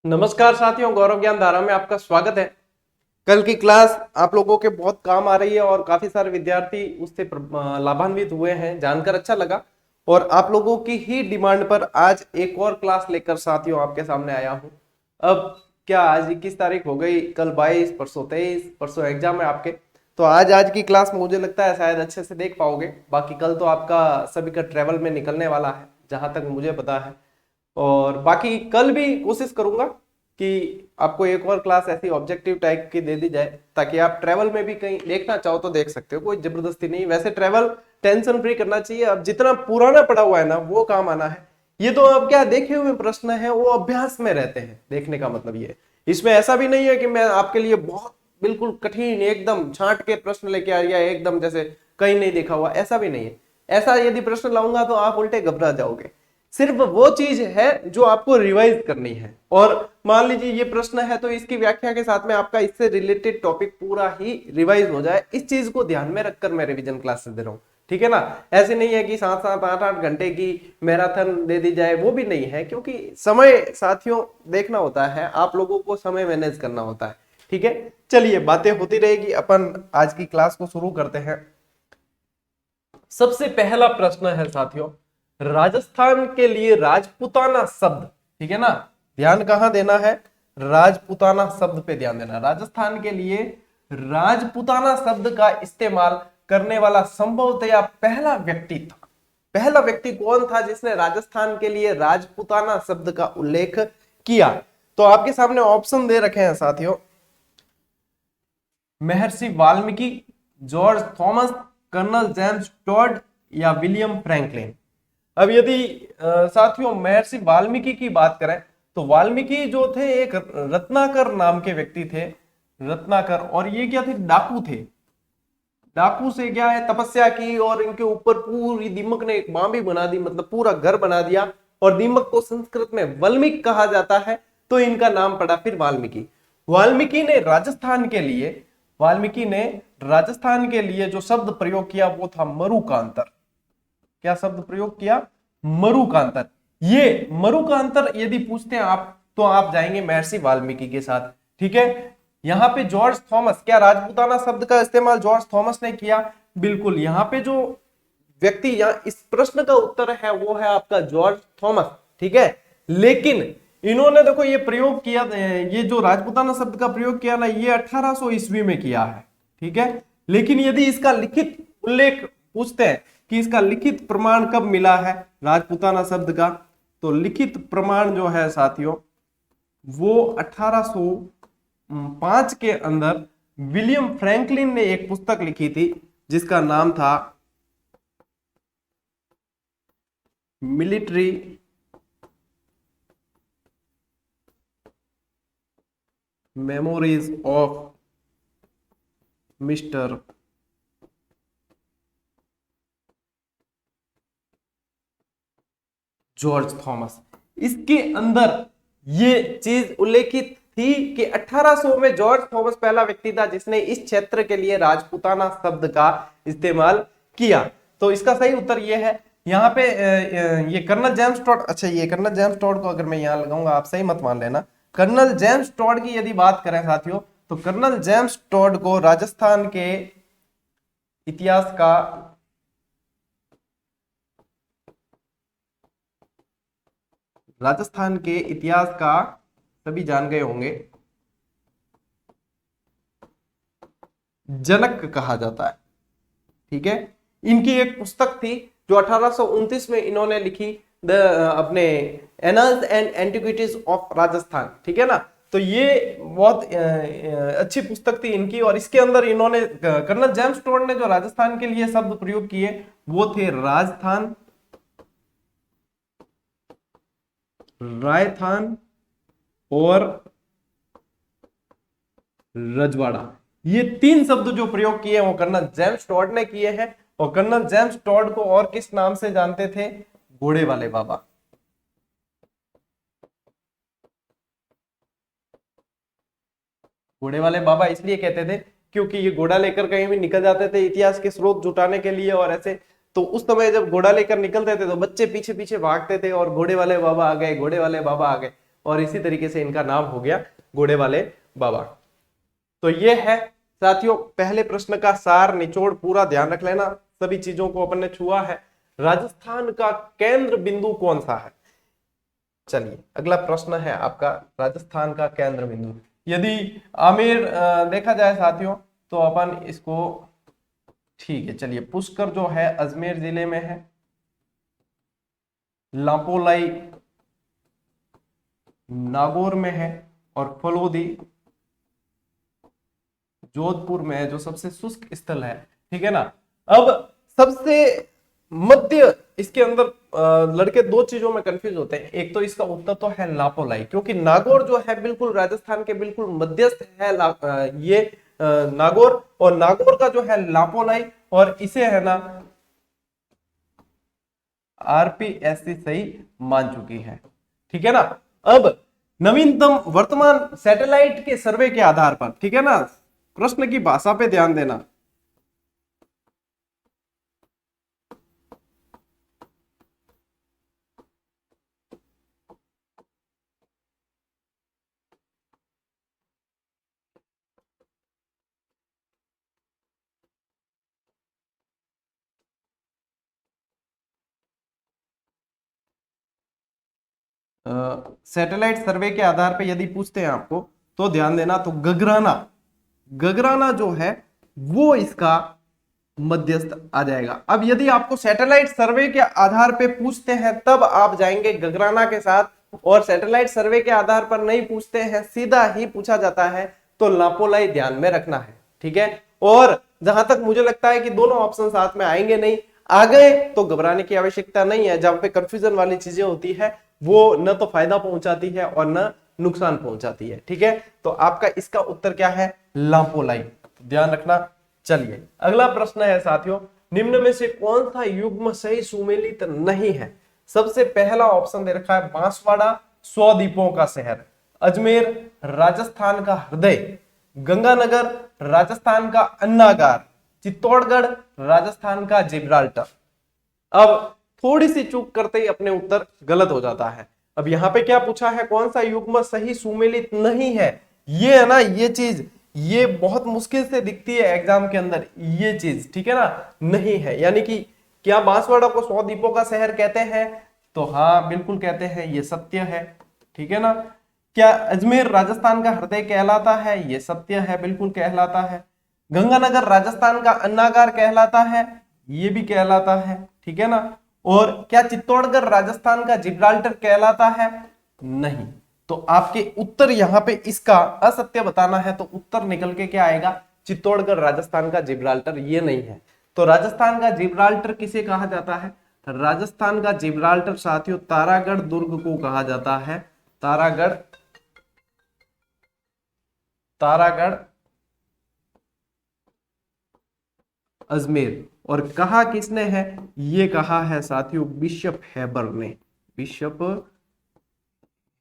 नमस्कार साथियों, गौरव ज्ञान धारा में आपका स्वागत है। कल की क्लास आप लोगों के बहुत काम आ रही है और काफी सारे विद्यार्थी उससे लाभान्वित हुए हैं, जानकर अच्छा लगा। और आप लोगों की ही डिमांड पर आज एक और क्लास लेकर साथियों आपके सामने आया हूं। अब क्या आज 21 तारीख हो गई, कल 22, परसों 23, परसों एग्जाम है आपके। तो आज की क्लास मुझे लगता है शायद अच्छे से देख पाओगे। बाकी कल तो आपका सभी का ट्रेवल में निकलने वाला है जहां तक मुझे पता है। और बाकी कल भी कोशिश करूंगा कि आपको एक और क्लास ऐसी ऑब्जेक्टिव टाइप की दे दी जाए ताकि आप ट्रेवल में भी कहीं देखना चाहो तो देख सकते हो, कोई जबरदस्ती नहीं। वैसे ट्रेवल टेंशन फ्री करना चाहिए। अब जितना पुराना पड़ा हुआ है ना वो काम आना है। ये तो अब क्या देखे हुए प्रश्न है, वो अभ्यास में रहते हैं। देखने का मतलब ये है, इसमें ऐसा भी नहीं है कि मैं आपके लिए बहुत बिल्कुल कठिन एकदम छांट के प्रश्न लेके आ गया एकदम जैसे कहीं नहीं देखा हुआ, ऐसा भी नहीं है। ऐसा यदि प्रश्न लाऊंगा तो आप उल्टे घबरा जाओगे। सिर्फ वो चीज है जो आपको रिवाइज करनी है। और मान लीजिए ये प्रश्न है तो इसकी व्याख्या के साथ में आपका इससे रिलेटेड टॉपिक पूरा ही रिवाइज हो जाए, इस चीज को ध्यान में रखकर मैं रिवीजन क्लासेस दे रहा हूँ। ठीक है ना। ऐसे नहीं है कि 7-7, 8-8 घंटे की मैराथन दे दी जाए, वो भी नहीं है, क्योंकि समय साथियों देखना होता है, आप लोगों को समय मैनेज करना होता है। ठीक है, चलिए बातें होती रहेगी, अपन आज की क्लास को शुरू करते हैं। सबसे पहला प्रश्न है साथियों, राजस्थान के लिए राजपूताना शब्द। ठीक है ना, ध्यान कहां देना है, राजपूताना शब्द पे ध्यान देना। राजस्थान के लिए राजपूताना शब्द का इस्तेमाल करने वाला संभवतया पहला व्यक्ति था। पहला व्यक्ति कौन था जिसने राजस्थान के लिए राजपूताना शब्द का उल्लेख किया? तो आपके सामने ऑप्शन दे रखे हैं साथियों, Maharshi Valmiki, George Thomas, colonel James Tod या विलियम फ्रैंकलिन। अब यदि साथियों महर्षि वाल्मीकि की बात करें तो वाल्मीकि जो थे एक रत्नाकर नाम के व्यक्ति थे। रत्नाकर, और ये क्या थे, डाकू थे। डाकू से क्या है, तपस्या की और इनके ऊपर पूरी दीमक ने एक बांबी बना दी, मतलब पूरा घर बना दिया। और दीमक को संस्कृत में वल्मीक कहा जाता है, तो इनका नाम पड़ा फिर वाल्मीकि। वाल्मीकि ने राजस्थान के लिए वाल्मीकि ने राजस्थान के लिए जो शब्द प्रयोग किया वो था मरुकांतर। क्या शब्द प्रयोग किया? मरुकांतर। ये मरुकांतर यदि पूछते हैं आप तो आप जाएंगे महर्षि वाल्मीकि के साथ। ठीक है। यहां पे जॉर्ज थॉमस, क्या राजपूताना शब्द का इस्तेमाल जॉर्ज थॉमस ने किया? बिल्कुल। यहां पे जो व्यक्ति यहाँ इस प्रश्न का उत्तर है वो है आपका जॉर्ज थॉमस। ठीक है। लेकिन इन्होंने देखो ये प्रयोग किया, ये जो राजपूताना शब्द का प्रयोग किया ना, ये 1800 ईस्वी में किया है। ठीक है। लेकिन यदि इसका लिखित उल्लेख पूछते हैं कि इसका लिखित प्रमाण कब मिला है राजपूताना शब्द का, तो लिखित प्रमाण जो है साथियों वो 1805 के अंदर विलियम फ्रैंकलिन ने एक पुस्तक लिखी थी जिसका नाम था military memories of mister George Thomas. इसके अंदर ये चीज उल्लेखित थी कि 1800 में जॉर्ज थॉमस पहला व्यक्ति था जिसने इस क्षेत्र के लिए राजपूताना शब्द का इस्तेमाल किया। तो इसका सही उत्तर ये है। यहाँ पे ये कर्नल जेम्स टॉड, अच्छा ये कर्नल जेम्स टॉड को अगर मैं यहाँ लगाऊंगा आप सही मत मान लेना। कर्नल जेम्स टॉड की यदि बात करें साथियों तो कर्नल जेम्स टॉड को राजस्थान के इतिहास का सभी जान गए होंगे, जनक कहा जाता है। ठीक है। इनकी एक पुस्तक थी जो 1829 में इन्होंने लिखी, द अपने annuls and antiquities of Rajasthan. ठीक है ना। तो ये बहुत अच्छी पुस्तक थी इनकी, और इसके अंदर इन्होंने कर्नल जेम्स टॉड ने जो राजस्थान के लिए शब्द प्रयोग किए वो थे राजस्थान, रायथान और रजवाड़ा। ये तीन शब्द जो प्रयोग किए वो कर्नल जेम्स टॉड ने किए हैं। और कर्नल जेम्स टॉड को और किस नाम से जानते थे? घोड़े वाले बाबा। घोड़े वाले बाबा इसलिए कहते थे क्योंकि ये घोड़ा लेकर कहीं भी निकल जाते थे इतिहास के स्रोत जुटाने के लिए और ऐसे। तो उस समय जब घोड़ा लेकर निकलते थे तो बच्चे पीछे पीछे भागते थे और घोड़े वाले बाबा आ गए, घोड़े वाले बाबा आ गए। और इसी तरीके से इनका नाम हो गया घोड़े वाले बाबा। तो ये है साथियों पहले प्रश्न का सार निचोड़, पूरा ध्यान रख लेना, सभी चीजों को अपन ने छुआ है। राजस्थान का केंद्र बिंदु कौन सा है? चलिए अगला प्रश्न है आपका, राजस्थान का केंद्र बिंदु। यदि आमेर देखा जाए साथियों तो अपन इसको, ठीक है चलिए, पुष्कर जो है अजमेर जिले में है, लापोलाई नागौर में है, और फलोदी जोधपुर में है, जो सबसे शुष्क स्थल है, ठीक है ना। अब सबसे मध्य इसके अंदर लड़के दो चीजों में कंफ्यूज होते हैं। एक तो इसका उत्तर तो है लापोलाई, क्योंकि नागौर जो है बिल्कुल राजस्थान के बिल्कुल मध्यस्थ है ये नागौर, और नागौर का जो है लापोलाई, और इसे है ना आरपीएससी सही मान चुकी है, ठीक है ना। अब नवीनतम वर्तमान सैटेलाइट के सर्वे के आधार पर, ठीक है ना, प्रश्न की भाषा पे ध्यान देना। सैटेलाइट सर्वे के आधार पे यदि पूछते हैं आपको तो ध्यान देना, तो गगराना, गगराना जो है वो इसका मध्यस्थ आ जाएगा। अब यदि आपको सैटेलाइट सर्वे के आधार पे पूछते हैं तब आप जाएंगे गगराना के साथ, और सैटेलाइट सर्वे के आधार पर नहीं पूछते हैं, सीधा ही पूछा जाता है तो लापोलाई ध्यान में रखना है, ठीक है। और जहां तक मुझे लगता है कि दोनों ऑप्शन साथ में आएंगे नहीं, आ गए तो घबराने की आवश्यकता नहीं है। जहां पे कंफ्यूजन वाली चीजें होती है वो न तो फायदा पहुंचाती है और न नुकसान पहुंचाती है, ठीक है। तो आपका इसका उत्तर क्या है? लापोलाई, ध्यान रखना। चलिए अगला प्रश्न है साथियों, निम्न में से कौन सा युग्म सही सुमेलित नहीं है? सबसे पहला ऑप्शन दे रखा है बांसवाड़ा 100 द्वीपों का शहर, अजमेर राजस्थान का हृदय, गंगानगर राजस्थान का अन्नागार, चित्तौड़गढ़ राजस्थान का जिब्राल्टर। अब थोड़ी सी चूक करते ही अपने उत्तर गलत हो जाता है। अब यहाँ पे क्या पूछा है? कौन सा युग्म सही सुमेलित नहीं है? ये है ना, ये चीज ये बहुत मुश्किल से दिखती है एग्जाम के अंदर, ये चीज, ठीक है ना, नहीं है। यानी कि क्या बांसवाड़ा को 100 द्वीपों का शहर कहते हैं? तो हाँ बिल्कुल कहते हैं, ये सत्य है, ठीक है ना। क्या अजमेर राजस्थान का हृदय कहलाता है? ये सत्य है, बिल्कुल कहलाता है। गंगानगर राजस्थान का अन्नागार कहलाता है? ये भी कहलाता है, ठीक है ना। और क्या चित्तौड़गढ़ राजस्थान का जिब्राल्टर कहलाता है? नहीं। तो आपके उत्तर यहाँ पे इसका असत्य बताना है, तो उत्तर निकल के क्या आएगा? चित्तौड़गढ़ राजस्थान का जिब्राल्टर ये नहीं है। तो राजस्थान का जिब्राल्टर किसे कहा जाता है? राजस्थान का जिब्राल्टर साथियों तारागढ़ दुर्ग को कहा जाता है। तारागढ़, तारागढ़ अजमेर। और कहा किसने है? ये कहा है साथियों बिशप हेबर ने। बिशप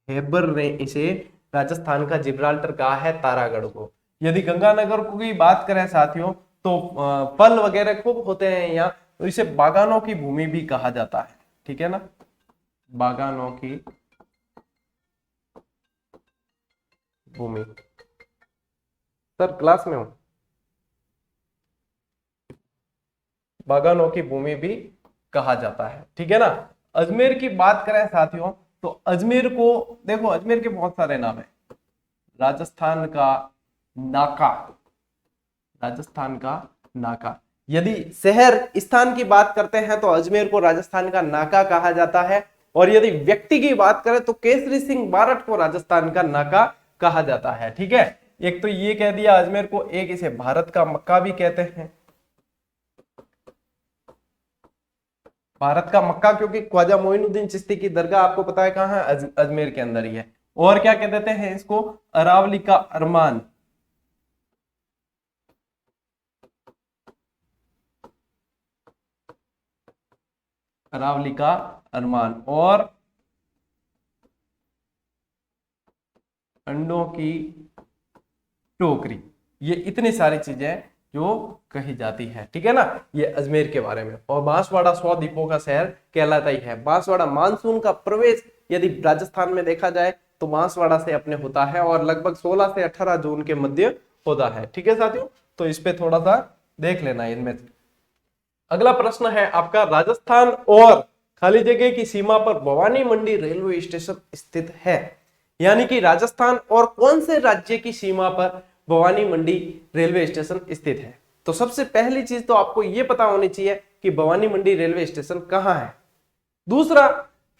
हेबर ने इसे राजस्थान का जिब्राल्टर कहा है तारागढ़ को। यदि गंगानगर को की बात करें साथियों तो फल वगैरह खूब होते हैं यहाँ, तो इसे बागानों की भूमि भी कहा जाता है, ठीक है ना, बागानों की भूमि। सर क्लास में हूं। बागानों की भूमि भी कहा जाता है, ठीक है ना। अजमेर की बात करें साथियों तो अजमेर को देखो, अजमेर के बहुत सारे नाम है। राजस्थान का नाका, राजस्थान का नाका। यदि शहर स्थान की बात करते हैं तो अजमेर को राजस्थान का नाका कहा जाता है, और यदि व्यक्ति की बात करें तो केसरी सिंह बारठ को राजस्थान का नाका कहा जाता है, ठीक है। एक तो ये कह दिया अजमेर को, एक इसे भारत का मक्का भी कहते हैं। भारत का मक्का क्योंकि ख्वाजा मोइनुद्दीन चिश्ती की दरगाह आपको पता है कहाँ है? अजमेर के अंदर ही है। और क्या कह देते हैं इसको? अरावली का अरमान। अरावली का अरमान। और अंडों की टोकरी। ये इतनी सारी चीजें जो कही जाती है, ठीक है ना, ये अजमेर के बारे में। और बांसवाड़ा 100 द्वीपों का शहर कहलाता ही है। बांसवाड़ा मानसून का प्रवेश यदि राजस्थान में देखा जाए तो बांसवाड़ा से अपने होता है और लगभग 16 से 18 जून के मध्य होता है। ठीक है साथियों, तो इस पे थोड़ा सा देख लेना है इनमें। अगला प्रश्न है आपका, राजस्थान और खाली जगह की सीमा पर भवानी मंडी रेलवे स्टेशन स्थित है। यानी कि राजस्थान और कौन से राज्य की सीमा पर भवानी मंडी रेलवे स्टेशन स्थित है। तो सबसे पहली चीज तो आपको यह पता होनी चाहिए कि भवानी मंडी रेलवे स्टेशन कहां है। दूसरा,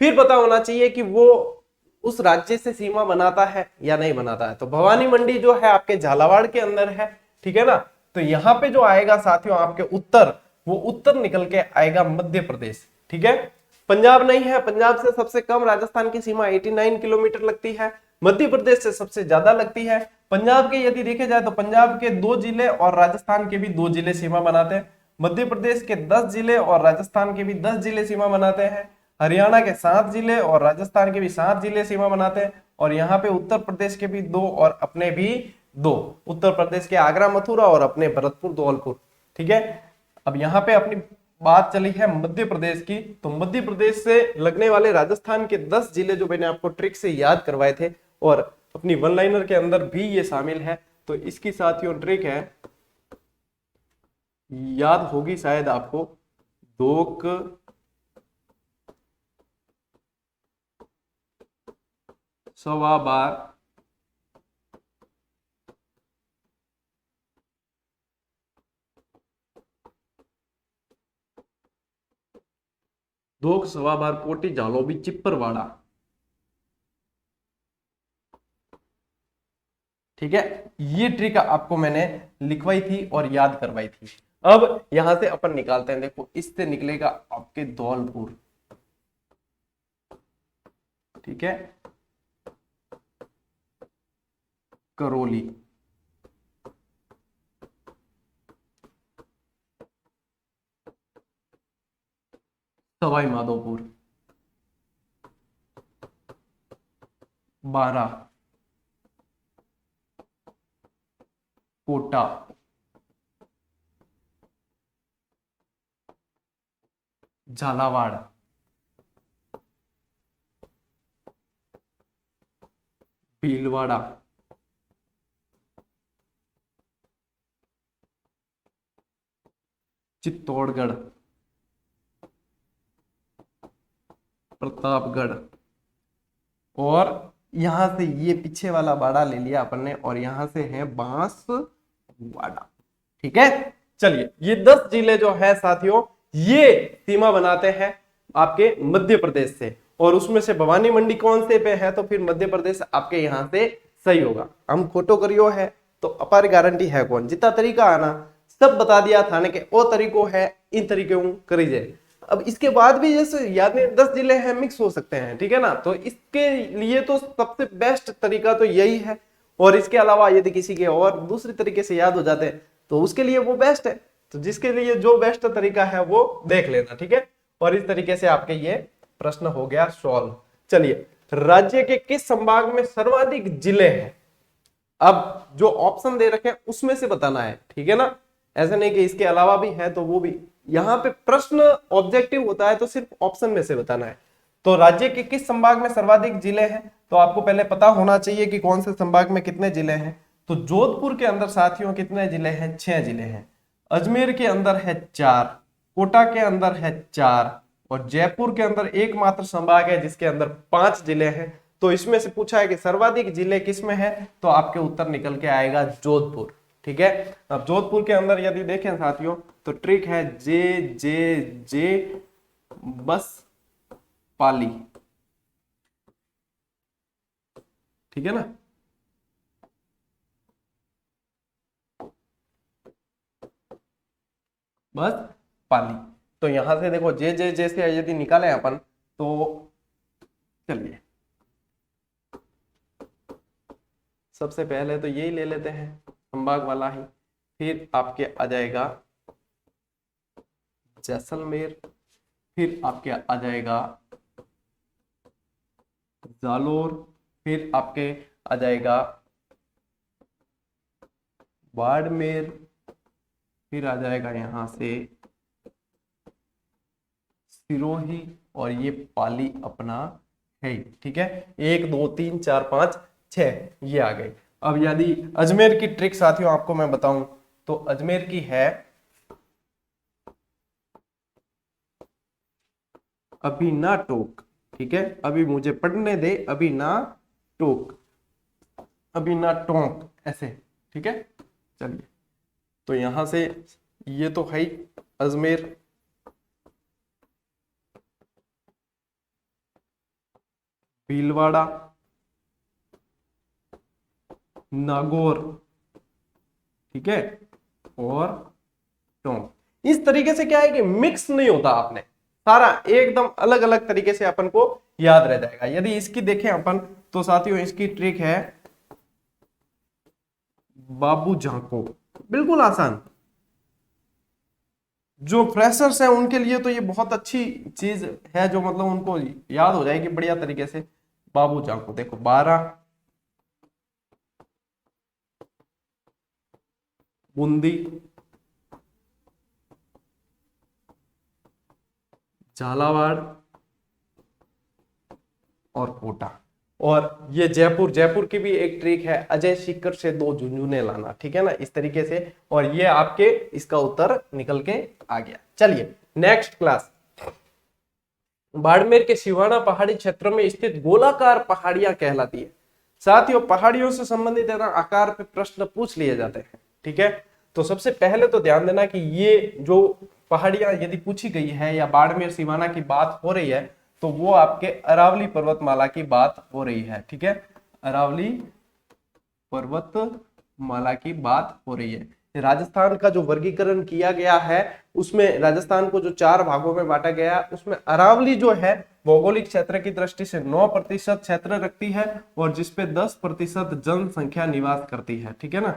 फिर पता होना चाहिए कि वो उस राज्य से सीमा बनाता है या नहीं बनाता है। तो भवानी मंडी जो है आपके झालावाड़ के अंदर है, ठीक है ना। तो यहाँ पे जो आएगा साथियों आपके उत्तर, वो उत्तर निकल के आएगा मध्य प्रदेश। ठीक है, पंजाब नहीं है, पंजाब से सबसे कम राजस्थान की सीमा 89 किलोमीटर लगती है, मध्य प्रदेश से सबसे ज्यादा लगती है। पंजाब के यदि देखे जाए तो पंजाब के 2 जिले और राजस्थान के भी 2 जिले सीमा बनाते हैं। मध्य प्रदेश के 10 जिले और राजस्थान के भी 10 जिले सीमा बनाते हैं। हरियाणा के 7 जिले और राजस्थान के भी 7 जिले सीमा बनाते हैं। और यहाँ पे उत्तर प्रदेश के भी 2 और अपने भी 2, उत्तर प्रदेश के आगरा मथुरा और अपने भरतपुर धौलपुर। ठीक है, अब यहाँ पे अपनी बात चली है मध्य प्रदेश की। तो मध्य प्रदेश से लगने वाले राजस्थान के 10 जिले जो मैंने आपको ट्रिक से याद करवाए थे और अपनी वन लाइनर के अंदर भी ये शामिल है। तो इसकी साथियों ट्रिक है, याद होगी शायद आपको, दोक सवा बार दोक सवा बार कोटी झालोबी चिप्परवाड़ा। ठीक है, ये ट्रिक आपको मैंने लिखवाई थी और याद करवाई थी। अब यहां से अपन निकालते हैं, देखो इससे निकलेगा आपके धौलपुर। ठीक है, करौली, सवाई माधोपुर, बारा, कोटा, झालावाड़, भीलवाड़ा, चित्तौड़गढ़, प्रतापगढ़, और यहां से ये पीछे वाला बाड़ा ले लिया अपन ने और यहां से है बांसवाड़ा। ठीक है, चलिए ये 10 जिले जो है साथियों ये सीमा बनाते हैं आपके मध्य प्रदेश से। और उसमें से भवानी मंडी कौन से पे है, तो फिर मध्य प्रदेश आपके यहां से सही होगा। हम खोटो करियो है तो अपार गारंटी है कौन, जितना तरीका आना सब बता दिया थाने के ओ तरीको है, इन तरीके करी जाए। अब इसके बाद भी जैसे याद नहीं 10 जिले हैं मिक्स हो सकते हैं, ठीक है ना। तो इसके लिए तो सबसे बेस्ट तरीका तो यही है। और इसके अलावा यदि किसी के और दूसरे तरीके से याद हो जाते हैं तो उसके लिए वो बेस्ट है। तो जिसके लिए जो बेस्ट तरीका है वो देख लेना, ठीक है। और इस तरीके से आपके ये प्रश्न हो गया सॉल्व। चलिए, राज्य के किस संभाग में सर्वाधिक जिले हैं, अब जो ऑप्शन दे रखे हैं उसमें से बताना है, ठीक है ना। ऐसा नहीं कि इसके अलावा भी है तो वो भी, यहाँ पे प्रश्न ऑब्जेक्टिव होता है तो सिर्फ ऑप्शन में से बताना है। तो राज्य के किस संभाग में सर्वाधिक जिले हैं, तो आपको पहले पता होना चाहिए कि कौन से संभाग में कितने जिले हैं। तो जोधपुर के अंदर साथियों कितने जिले हैं, 6 जिले हैं। अजमेर के अंदर है 4, कोटा के अंदर है 4, और जयपुर के अंदर एकमात्र संभाग है जिसके अंदर 5 जिले हैं। तो इसमें से पूछा है कि सर्वाधिक जिले किसमें है, तो आपके उत्तर निकल के आएगा जोधपुर। ठीक है, अब जोधपुर के अंदर यदि देखें साथियों तो ट्रिक है जे जे जे बस पाली। ठीक है ना, बस पाली। तो यहां से देखो जे जे जे से यदि निकाले अपन तो चलिए सबसे पहले तो यही ले लेते हैं संभाग वाला ही, फिर आपके आ जाएगा जैसलमेर, फिर आपके आ जाएगा जालोर, फिर आपके आ जाएगा बाड़मेर, फिर आ जाएगा यहां से सिरोही, और ये पाली अपना है ही, ठीक है। 1 2 3 4 5 6 ये आ गए। अब यदि अजमेर की ट्रिक साथियों आपको मैं बताऊं तो अजमेर की है अभी ना टोक, ठीक है। अभी मुझे पढ़ने दे, अभी ना टोक, अभी ना टोक, ऐसे, ठीक है। चलिए, तो यहां से ये तो है ही अजमेर, भीलवाड़ा, नागौर, ठीक है, और टोंक। इस तरीके से क्या है कि मिक्स नहीं होता, आपने सारा एकदम अलग अलग तरीके से अपन को याद रह जाएगा। यदि इसकी देखें अपन तो साथियों इसकी ट्रिक है बाबू झांको, बिल्कुल आसान। जो फ्रेशर्स हैं उनके लिए तो ये बहुत अच्छी चीज है, जो मतलब उनको याद हो जाएगी बढ़िया तरीके से। बाबू झांको देखो, 12 बूंदी, झालावाड़ और कोटा। और ये जयपुर, जयपुर की भी एक ट्रिक है, अजय सीकर से 2 झुंझुने लाना, ठीक है ना, इस तरीके से। और ये आपके इसका उत्तर निकल के आ गया। चलिए नेक्स्ट क्लास, बाड़मेर के सिवाना पहाड़ी क्षेत्र में स्थित गोलाकार पहाड़ियां कहलाती है। साथियों पहाड़ियों से संबंधित है ना आकार पे प्रश्न पूछ लिए जाते हैं, ठीक है। तो सबसे पहले तो ध्यान देना कि ये जो पहाड़ियां यदि पूछी गई है या बाड़मेर सिवाना की बात हो रही है तो वो आपके अरावली पर्वतमाला की बात हो रही है, ठीक है। अरावली पर्वतमाला की बात हो रही है। राजस्थान का जो वर्गीकरण किया गया है उसमें राजस्थान को जो 4 भागों में बांटा गया है उसमें अरावली जो है भौगोलिक क्षेत्र की दृष्टि से 9% क्षेत्र रखती है और जिसपे 10% जनसंख्या निवास करती है, ठीक है ना,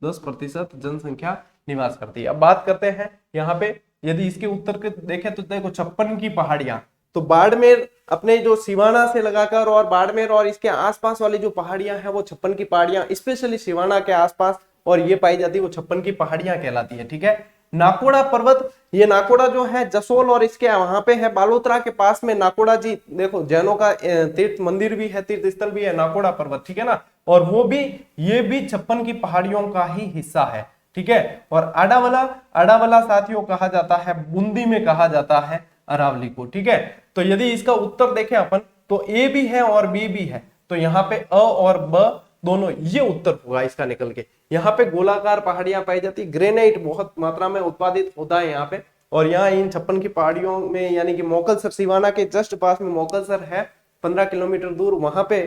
10% जनसंख्या निवास करती है। अब बात करते हैं यहाँ पे, यदि इसके उत्तर के देखें तो देखो 56 की पहाड़ियां, तो बाड़मेर अपने जो सिवाना से लगाकर और बाड़मेर और इसके आसपास वाली जो पहाड़ियां हैं वो 56 की पहाड़ियां, स्पेशली सिवाना के आसपास और ये पाई जाती है वो 56 की पहाड़ियां कहलाती है, ठीक है। नाकोड़ा पर्वत, ये नाकोड़ा जो है जसोल और इसके वहां पे है बालोतरा के पास में नाकोड़ा जी, देखो जैनों का तीर्थ मंदिर भी है, तीर्थ स्थल भी है नाकोड़ा पर्वत, ठीक है ना। और वो भी, ये भी 56 की पहाड़ियों का ही हिस्सा है, ठीक है। और आडावाला, आडावाला साथियों कहा जाता है, बूंदी में कहा जाता है अरावली को, ठीक है। तो यदि इसका उत्तर देखें अपन तो ए भी है और बी भी है, तो यहाँ पे अ और ब दोनों ये उत्तर होगा इसका निकल के। यहाँ पे गोलाकार पहाड़ियां पाई जाती, ग्रेनाइट बहुत मात्रा में उत्पादित होता है यहाँ पे। और यहाँ इन 56 की पहाड़ियों में यानी कि मोकलसर, सिवाना के जस्ट पास में मोकलसर है 15 किलोमीटर दूर, वहां पे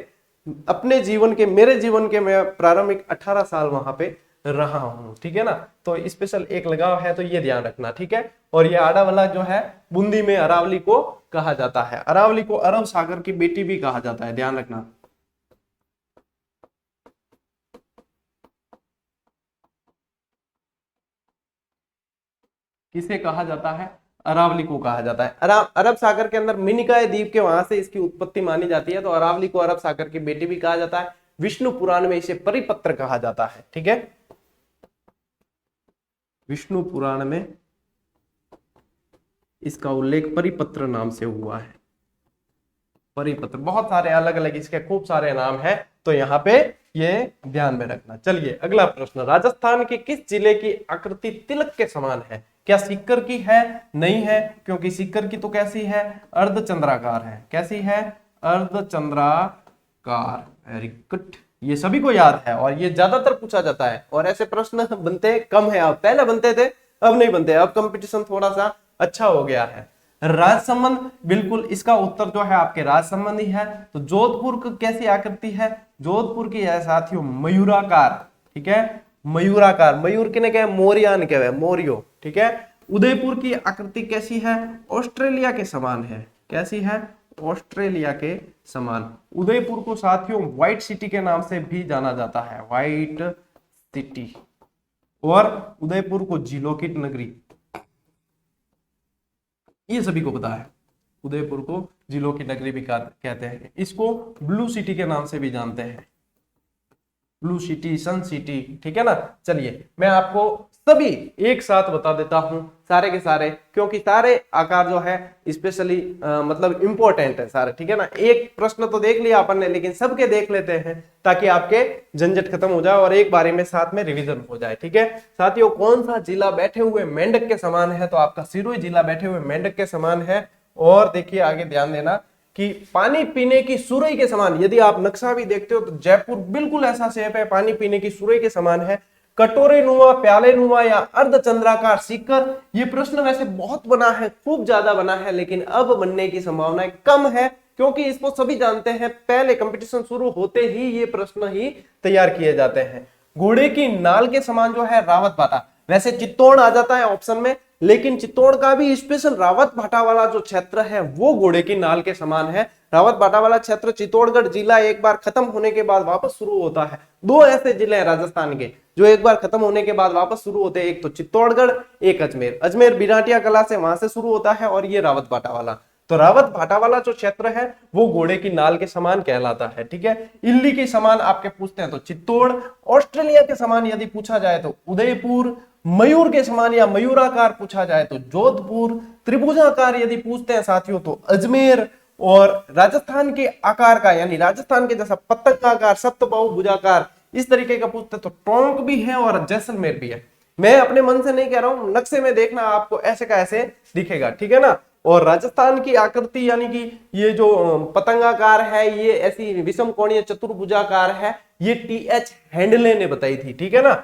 अपने जीवन के, मेरे जीवन के मैं प्रारंभिक 18 साल वहां पे रहा हूं, ठीक है ना। तो स्पेशल एक लगाव है तो ये ध्यान रखना, ठीक है। और ये आडावाला जो है बूंदी में अरावली को कहा जाता है, अरावली को अरब सागर की बेटी भी कहा जाता है, ध्यान रखना। किसे कहा जाता है? अरावली को कहा जाता है। अरब सागर के अंदर मिनिकॉय द्वीप के वहां से इसकी उत्पत्ति मानी जाती है, तो अरावली को अरब सागर की बेटी भी कहा जाता है। विष्णु पुराण में इसे परिपत्र कहा जाता है, ठीक है। विष्णु पुराण में इसका उल्लेख परिपत्र नाम से हुआ है। परिपत्र, बहुत सारे अलग अलग इसके खूब सारे नाम हैं, तो यहाँ पे ये ध्यान में रखना। चलिए अगला प्रश्न, राजस्थान के किस जिले की आकृति तिलक के समान है? क्या सीकर की है? नहीं है, क्योंकि सीकर की तो कैसी है? अर्धचंद्राकार है। कैसी है? अर्धचंद्राकार। वेरी गुड, ये सभी को याद है और ये ज्यादातर पूछा जाता है और ऐसे प्रश्न बनते कम है, अब पहले बनते थे अब नहीं बनते, अब कंपटीशन थोड़ा सा अच्छा हो गया है। राजसमंद, बिल्कुल इसका उत्तर जो है आपके राजसमंद ही है। तो जोधपुर की कैसी आकृति है? जोधपुर की है साथियों मयूराकार, ठीक है, मयूराकार। मयूर किने कहे? मोरियान कहे, मोरियो, ठीक है। उदयपुर की आकृति कैसी है? ऑस्ट्रेलिया के समान है। कैसी है? ऑस्ट्रेलिया के समान। उदयपुर को साथियों व्हाइट सिटी के नाम से भी जाना जाता है, व्हाइट सिटी। और उदयपुर को झीलों की नगरी, ये सभी को पता है। उदयपुर को झीलों की नगरी भी कहते हैं। इसको ब्लू सिटी के नाम से भी जानते हैं। ब्लू सिटी, सन सिटी, ठीक है ना। चलिए मैं आपको सभी एक साथ बता देता हूं, सारे के सारे, क्योंकि सारे आकार जो है स्पेशली मतलब इंपॉर्टेंट है सारे, ठीक है ना। एक प्रश्न तो देख लिया अपन ने, लेकिन सबके देख लेते हैं ताकि आपके झंझट खत्म हो जाए और एक बारे में साथ में रिवीजन हो जाए, ठीक है साथियों। कौन सा जिला बैठे हुए मेंढक के समान है, तो आपका सिरोही जिला बैठे हुए मेंढक के समान है। और देखिए आगे ध्यान देना कि पानी पीने की सुरई के समान, यदि आप नक्शा भी देखते हो तो जयपुर बिल्कुल ऐसा शेप है, पानी पीने की सुरई के समान है। कटोरे नुमा, प्याले नुमा या अर्धचंद्राकार सीकर, ये प्रश्न वैसे बहुत बना है, खूब ज्यादा बना है, लेकिन अब बनने की संभावनाएं कम है, क्योंकि इसको सभी जानते हैं, पहले कंपटीशन शुरू होते ही ये प्रश्न ही तैयार किए जाते हैं। घोड़े की नाल के समान जो है रावत भाटा, वैसे चित्तौड़ आ जाता है ऑप्शन में, लेकिन चित्तौड़ का भी स्पेशल रावत भाटा वाला जो क्षेत्र है वो घोड़े की नाल के समान है। रावत भाटा वाला क्षेत्र चित्तौड़गढ़ जिला एक बार खत्म होने के बाद वापस शुरू होता है। दो ऐसे जिले हैं राजस्थान के जो एक बार खत्म होने के बाद वापस शुरू होते हैं, एक तो चित्तौड़गढ़, एक अजमेर। अजमेर बिराटिया कला से वहां से शुरू होता है, और ये रावत भाटा वाला, तो रावत भाटा वाला जो क्षेत्र है वो घोड़े की नाल के समान कहलाता है, ठीक है। इल्ली के समान आपके पूछते हैं तो चित्तौड़, ऑस्ट्रेलिया के समान यदि पूछा जाए तो उदयपुर, मयूर के समान या मयूराकार पूछा जाए तो जोधपुर, त्रिभुजाकार यदि पूछते हैं साथियों तो अजमेर, और राजस्थान के आकार का यानी राजस्थान के जैसा पतंगाकार, सप्तबाहु भुजाकार इस तरीके का पूछते तो टोंक भी है और जैसलमेर भी है। मैं अपने मन से नहीं कह रहा हूं, नक्शे में देखना आपको ऐसे का ऐसे दिखेगा, ठीक है ना। और राजस्थान की आकृति यानी कि ये जो पतंगाकार है, ये ऐसी विषम कोणीय चतुर्भुजाकार है, ये टीएच हैंडले ने बताई थी, ठीक है ना।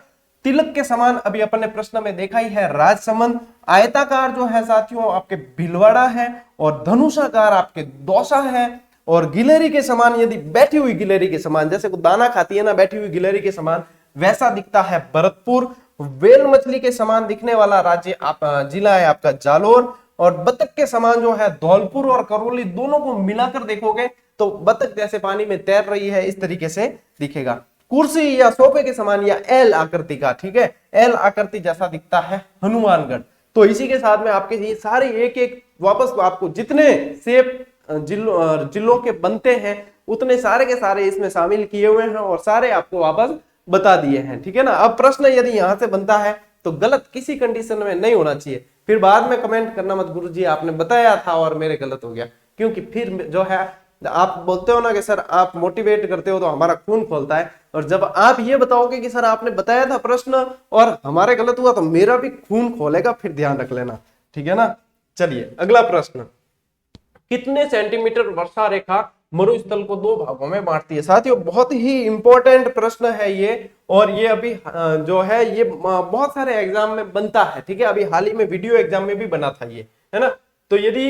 तिलक के समान अभी अपन ने प्रश्न में देखा ही है राजसमंद। आयताकार जो है साथियों आपके भीलवाड़ा है, और धनुषाकार आपके दौसा है। और गिलहरी के समान यदि बैठी हुई गिलहरी के समान, जैसे दाना खाती है ना बैठी हुई गिलहरी के समान, वैसा दिखता है भरतपुर। वेल मछली के समान दिखने वाला राज्य आप जिला है आपका जालोर। और बतख के समान जो है धौलपुर और करौली, दोनों को मिलाकर देखोगे तो बतख जैसे पानी में तैर रही है इस तरीके से दिखेगा। कुर्सी या सोफे के समान या एल आकृति का, ठीक है, एल आकृति जैसा दिखता है हनुमानगढ़। तो इसी के साथ में आपके ये सारे एक एक वापस आपको जितने शेप जिलों के बनते हैं उतने सारे के सारे इसमें शामिल किए हुए हैं और सारे आपको वापस बता दिए हैं, ठीक है ना। अब प्रश्न यदि यहां से बनता है तो गलत किसी कंडीशन में नहीं होना चाहिए, फिर बाद में कमेंट करना मत गुरुजी आपने बताया था और मेरे गलत हो गया, क्योंकि फिर जो है आप बोलते हो ना कि सर आप मोटिवेट करते हो तो हमारा खून खोलता है, और जब आप ये बताओगे कि सर आपने बताया था प्रश्न और हमारे गलत हुआ तो मेरा भी खून खोलेगा, फिर ध्यान रख लेना, ठीक है ना। चलिए अगला प्रश्न, कितने सेंटीमीटर वर्षा रेखा मरुस्थल को दो भागों में बांटती है। साथियों बहुत ही इंपॉर्टेंट प्रश्न है ये, और ये अभी जो है ये बहुत सारे एग्जाम में बनता है, ठीक है। अभी हाल ही में वीडियो एग्जाम में भी बना था ये, है ना। तो यदि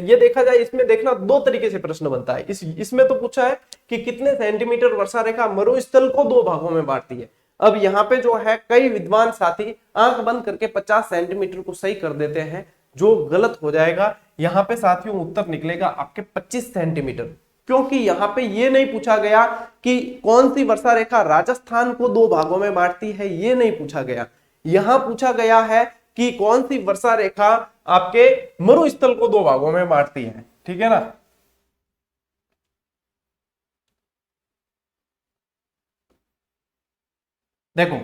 ये देखा जाए, इसमें देखना दो तरीके से प्रश्न बनता है। इसमें तो पूछा है कि कितने सेंटीमीटर वर्षा रेखा मरुस्थल को दो भागों में बांटती है। अब यहाँ पे जो है कई विद्वान साथी आंख बंद करके 50 सेंटीमीटर को सही कर देते हैं, जो गलत हो जाएगा। यहाँ पे साथियों उत्तर निकलेगा आपके 25 सेंटीमीटर, क्योंकि यहाँ पे ये नहीं पूछा गया कि कौन सी वर्षा रेखा राजस्थान को दो भागों में बांटती है, ये नहीं पूछा गया। यहां पूछा गया है कि कौन सी वर्षा रेखा आपके मरुस्थल को दो भागों में बांटती है, ठीक है ना। देखो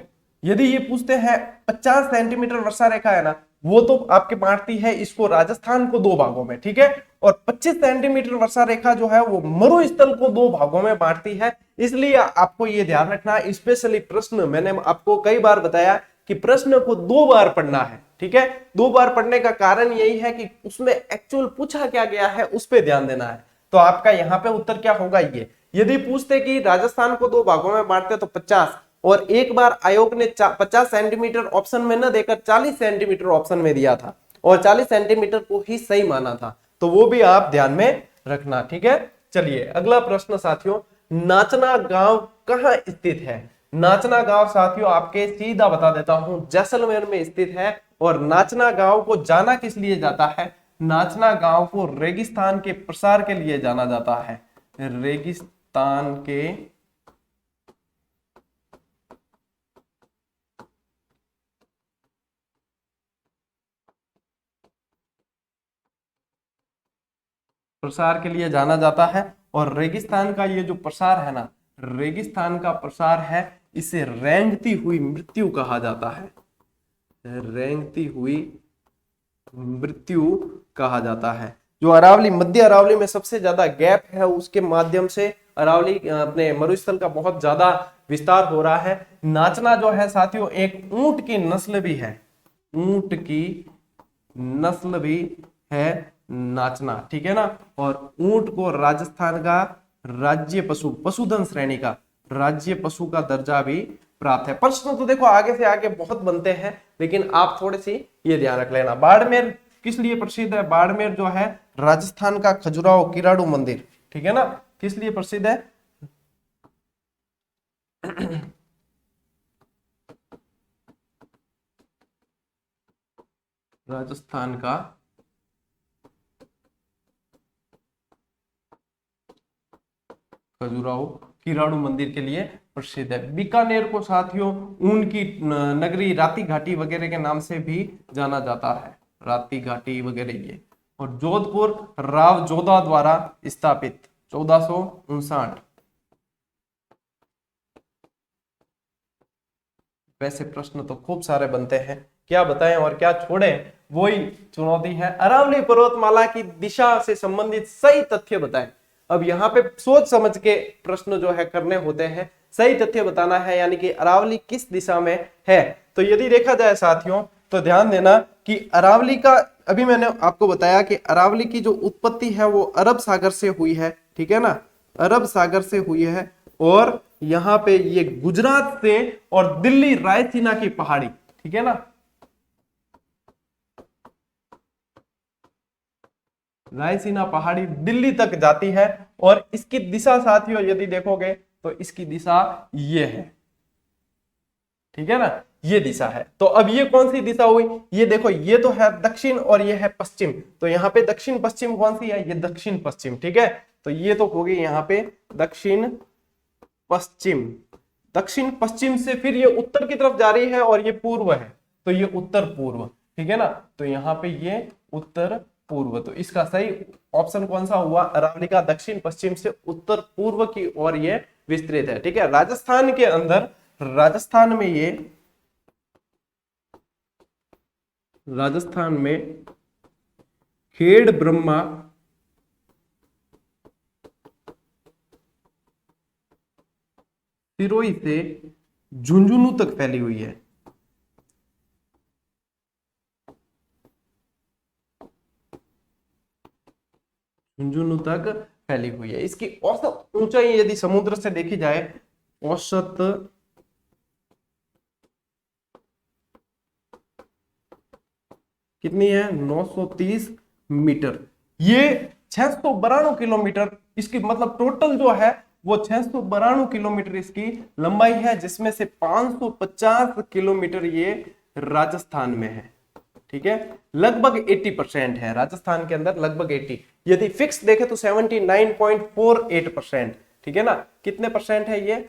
यदि ये पूछते हैं 50 सेंटीमीटर वर्षा रेखा है ना, वो तो आपके बांटती है इसको राजस्थान को दो भागों में, ठीक है। और 25 सेंटीमीटर वर्षा रेखा जो है वो मरुस्थल को दो भागों में बांटती है। इसलिए आपको ये ध्यान रखना, स्पेशली प्रश्न मैंने आपको कई बार बताया कि प्रश्न को दो बार पढ़ना है, ठीक है। दो बार पढ़ने का कारण यही है कि उसमें एक्चुअल पूछा क्या गया है उस पर ध्यान देना है। तो आपका यहाँ पे उत्तर क्या होगा, ये यदि पूछते कि राजस्थान को दो भागों में बांटते तो 50, और एक बार आयोग ने 50 सेंटीमीटर ऑप्शन में न देकर 40 सेंटीमीटर ऑप्शन में दिया था, और 40 सेंटीमीटर को ही सही माना था, तो वो भी आप ध्यान में रखना, ठीक है। चलिए अगला प्रश्न साथियों, नाचना गांव कहाँ स्थित है। नाचना गांव साथियों आपके सीधा बता देता हूं, जैसलमेर में स्थित है। और नाचना गांव को जाना किस लिए जाता है, नाचना गांव को रेगिस्तान के प्रसार के लिए जाना जाता है। रेगिस्तान के प्रसार के लिए जाना जाता है। और रेगिस्तान का ये जो प्रसार है ना, रेगिस्तान का प्रसार है, इसे रेंगती हुई मृत्यु कहा जाता है। रेंगती हुई मृत्यु कहा जाता है। जो अरावली, मध्य अरावली में सबसे ज्यादा गैप है, उसके माध्यम से अरावली अपने मरुस्थल का बहुत ज्यादा विस्तार हो रहा है। नाचना जो है साथियों एक ऊंट की नस्ल भी है, ऊंट की नस्ल भी है नाचना, ठीक है ना। और ऊंट को राजस्थान का राज्य पशु, पशुधन श्रेणी का राज्य पशु का दर्जा भी प्राप्त है। प्रश्न तो देखो आगे से आगे बहुत बनते हैं, लेकिन आप थोड़ी सी ये ध्यान रख लेना। बाड़मेर किस लिए प्रसिद्ध है? बाड़मेर जो है राजस्थान का खजुराहो किराड़ू मंदिर, ठीक है ना, किस लिए प्रसिद्ध है? राजस्थान का खजुराहो किराड़ू मंदिर के लिए प्रसिद्ध है। बीकानेर को साथियों ऊन की नगरी, राती घाटी वगैरह के नाम से भी जाना जाता है, राती घाटी वगैरह ये। और जोधपुर राव जोधा द्वारा स्थापित 1459। वैसे प्रश्न तो खूब सारे बनते हैं, क्या बताएं और क्या छोड़ें, वही चुनौती है। अरावली पर्वतमाला की दिशा से संबंधित सही तथ्य बताएं। अब यहाँ पे सोच समझ के प्रश्न जो है करने होते हैं, सही तथ्य बताना है, यानी कि अरावली किस दिशा में है। तो यदि देखा जाए साथियों तो ध्यान देना कि अरावली का, अभी मैंने आपको बताया कि अरावली की जो उत्पत्ति है वो अरब सागर से हुई है, ठीक है ना, अरब सागर से हुई है। और यहां पे ये गुजरात से और दिल्ली रायसीना की पहाड़ी, ठीक है ना, रायसीना पहाड़ी दिल्ली तक जाती है। और इसकी दिशा साथियों यदि देखोगे तो इसकी दिशा ये है, ठीक है ना, ये दिशा है। तो अब ये कौन सी दिशा हुई? ये देखो, ये तो है दक्षिण और ये है पश्चिम, तो यहाँ पे दक्षिण पश्चिम कौन सी है? ये दक्षिण पश्चिम, ठीक है। तो ये तो होगी यहाँ पे दक्षिण पश्चिम। दक्षिण पश्चिम से फिर ये उत्तर की तरफ जा रही है और ये पूर्व है, तो ये उत्तर पूर्व, ठीक है ना। तो यहाँ पे ये उत्तर पूर्व, तो इसका सही ऑप्शन कौन सा हुआ? अरावली का दक्षिण पश्चिम से उत्तर पूर्व की ओर ये विस्तृत है, ठीक है। राजस्थान के अंदर, राजस्थान में ये, राजस्थान में खेड़ ब्रह्मा सिरोही से झुंझुनू तक फैली हुई है। झुंझुनू तक फैली हुई है। इसकी औसत ऊंचाई यदि समुद्र से देखी जाए, औसत कितनी है? 930 मीटर। ये 692 किलोमीटर इसकी, मतलब टोटल जो है वो 692 किलोमीटर इसकी लंबाई है, जिसमें से 550 किलोमीटर ये राजस्थान में है, ठीक है। लगभग 80% है राजस्थान के अंदर, लगभग 80। यदि फिक्स देखे तो 79.48%, ठीक है ना। कितने परसेंट है ये?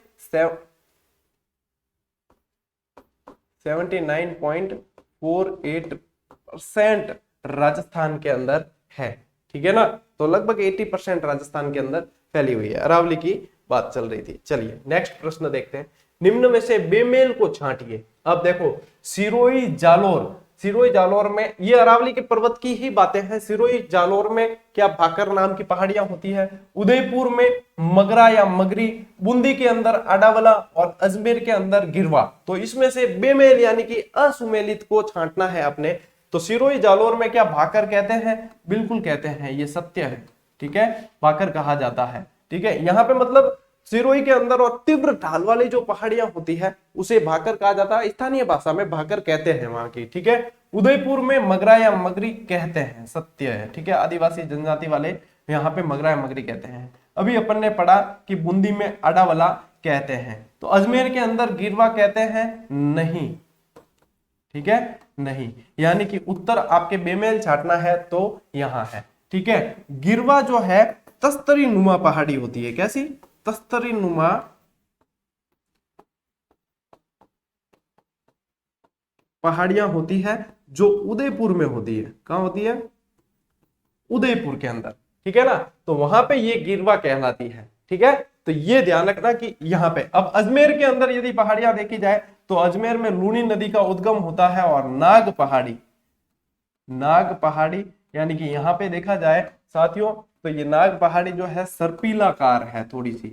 79.48% राजस्थान के अंदर है, ठीक है ना। तो लगभग 80% राजस्थान के अंदर फैली हुई है। अरावली की बात चल रही थी। चलिए नेक्स्ट प्रश्न देखते हैं। निम्न में से बेमेल को छांटिए। अब देखो, सिरोही जालोर, सिरोही जालोर में, ये अरावली के पर्वत की ही बातें हैं। सिरोही जालोर में क्या भाकर नाम की पहाड़ियां होती है, उदयपुर में मगरा या मगरी, बूंदी के अंदर आडावला और अजमेर के अंदर गिरवा। तो इसमें से बेमेल यानी कि असुमेलित को छांटना है अपने। तो सिरोही जालोर में क्या भाकर कहते हैं? बिल्कुल कहते हैं, ये सत्य है, ठीक है, भाकर कहा जाता है, ठीक है। यहाँ पे मतलब सिरोही के अंदर और तीव्र ढाल वाली जो पहाड़ियां होती है उसे भाकर कहा जाता है, स्थानीय भाषा में भाकर कहते हैं वहां की, ठीक है। उदयपुर में मगरा या मगरी कहते हैं, सत्य है, ठीक है। आदिवासी जनजाति वाले यहाँ पे मगरा या मगरी कहते हैं। अभी अपन ने पढ़ा कि बूंदी में अडावला कहते हैं। तो अजमेर के अंदर गिरवा कहते हैं, नहीं, ठीक है, नहीं। यानी कि उत्तर आपके बेमेल छाटना है तो यहां है, ठीक है। गिरवा जो है तस्तरी नुमा पहाड़ी होती है, कैसी? तस्तरी नुमा पहाड़ियां होती है, जो उदयपुर में होती है। कहां होती है? उदयपुर के अंदर, ठीक है ना। तो वहां पे ये गिरवा कहलाती है, ठीक है। तो ये ध्यान रखना कि यहाँ पे अब अजमेर के अंदर यदि पहाड़ियां देखी जाए तो अजमेर में लूनी नदी का उद्गम होता है और नाग पहाड़ी यानी कि यहाँ पे देखा जाए साथियों तो ये नाग पहाड़ी जो है सर्पिलाकार है, थोड़ी सी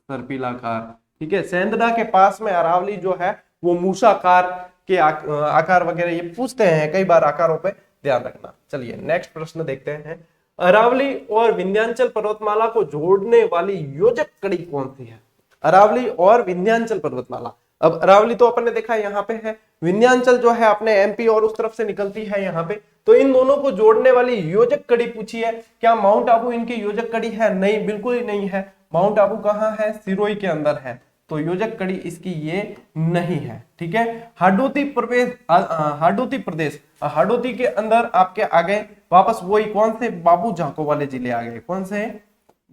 सर्पिलाकार। ठीक है, सेंधना के पास में अरावली जो है वो मूसाकार के आकार वगैरह ये पूछते हैं कई बार, आकारों पे ध्यान रखना। चलिए नेक्स्ट प्रश्न देखते हैं। अरावली और विंध्याचल पर्वतमाला को जोड़ने वाली योजक कड़ी कौन सी है? अरावली और विंध्याचल पर्वतमाला। अब अरावली तो अपन ने देखा यहाँ पे है, विंध्याचल जो है अपने एमपी और उस तरफ से निकलती है यहाँ पे, तो इन दोनों को जोड़ने वाली योजक कड़ी पूछी है। क्या माउंट आबू इनकी योजक कड़ी है? नहीं, बिल्कुल ही नहीं है। माउंट आबू कहाँ है? सिरोही के अंदर है, तो योजक कड़ी इसकी ये नहीं है। ठीक है, हाडोती प्रदेश हाडोती के अंदर आपके आ गए वापस वही कौन से? बाबू झांको वाले जिले आ गए। कौन से?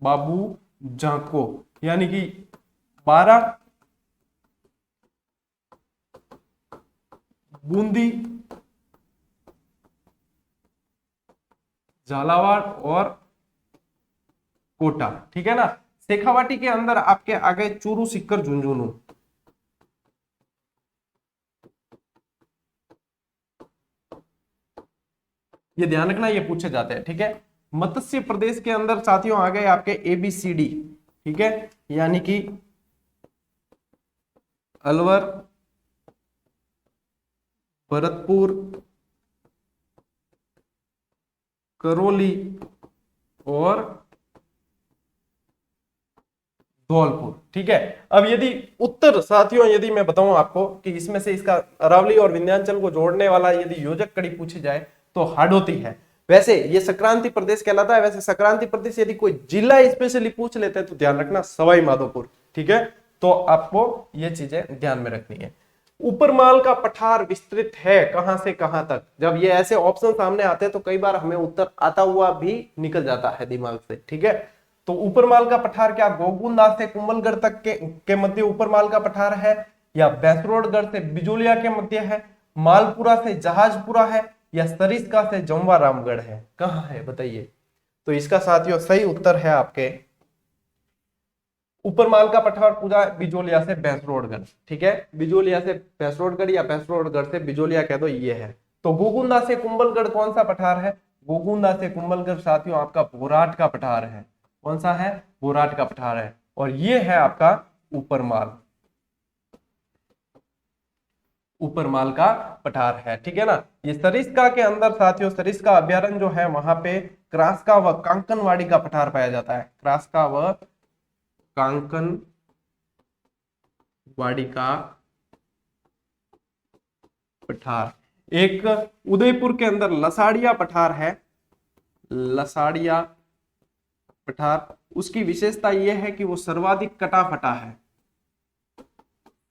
बाबू झांको, यानी कि 12, बूंदी, झालावाड़ और कोटा। ठीक है ना। शेखावाटी के अंदर आपके आ गए चूरू, सीकर, झुंझुनू। ये ध्यान रखना, ये पूछे जाते हैं। ठीक है, मत्स्य प्रदेश के अंदर साथियों आ गए आपके ABCD। ठीक है, यानी कि अलवर, भरतपुर, करौली और धौलपुर। ठीक है, अब यदि उत्तर साथियों यदि मैं बताऊं आपको कि इसमें से इसका अरावली और विंध्याचल को जोड़ने वाला यदि योजक कड़ी पूछी जाए तो हाडोती है। वैसे ये संक्रांति प्रदेश कहलाता है। वैसे संक्रांति प्रदेश यदि कोई जिला स्पेशली पूछ लेते हैं तो ध्यान रखना सवाई माधोपुर। ठीक है, तो आपको ये चीजें ध्यान में रखनी है। ऊपरमाल का पठार विस्तृत है कहां से कहां तक? जब ये ऐसे ऑप्शन सामने आते हैं तो कई बार हमें उत्तर आता हुआ भी निकल जाता है दिमाग से। ठीक है, तो ऊपरमाल का पठार क्या गोकुंदा से कुंभलगढ़ तक के मध्य ऊपरमाल का पठार है, या भैंसरोडगढ़ से बिजोलिया के मध्य है, मालपुरा से जहाजपुरा है, या सरिस्का से जमवा रामगढ़ है? कहां है बताइए? तो इसका साथियों सही उत्तर है आपके ऊपरमाल का पठार पूरा बिजोलिया से भैंसरोडगढ़। ठीक है, बिजोलिया से भैंसरोडगढ़ या भैंसरोडगढ़ से बिजोलिया कह दो, ये है। तो गोकुंदा से कुंभलगढ़ कौन सा पठार है? गोकुंदा से कुंभलगढ़ साथियों आपका बोराट का पठार है। कौन सा है? बोराट का पठार है, और ये है आपका ऊपरमाल का पठार है। ठीक है ना। ये सरिस्का के अंदर साथियों सरिस्का अभ्यारण्य जो है वहां पे क्रास्का व कांकनवाड़ी का पठार पाया जाता है। क्रास्का व कांकनवाड़ी का पठार। एक उदयपुर के अंदर लसाड़िया पठार है, लसाड़िया पठार। उसकी विशेषता यह है कि वो सर्वाधिक कटा फटा है,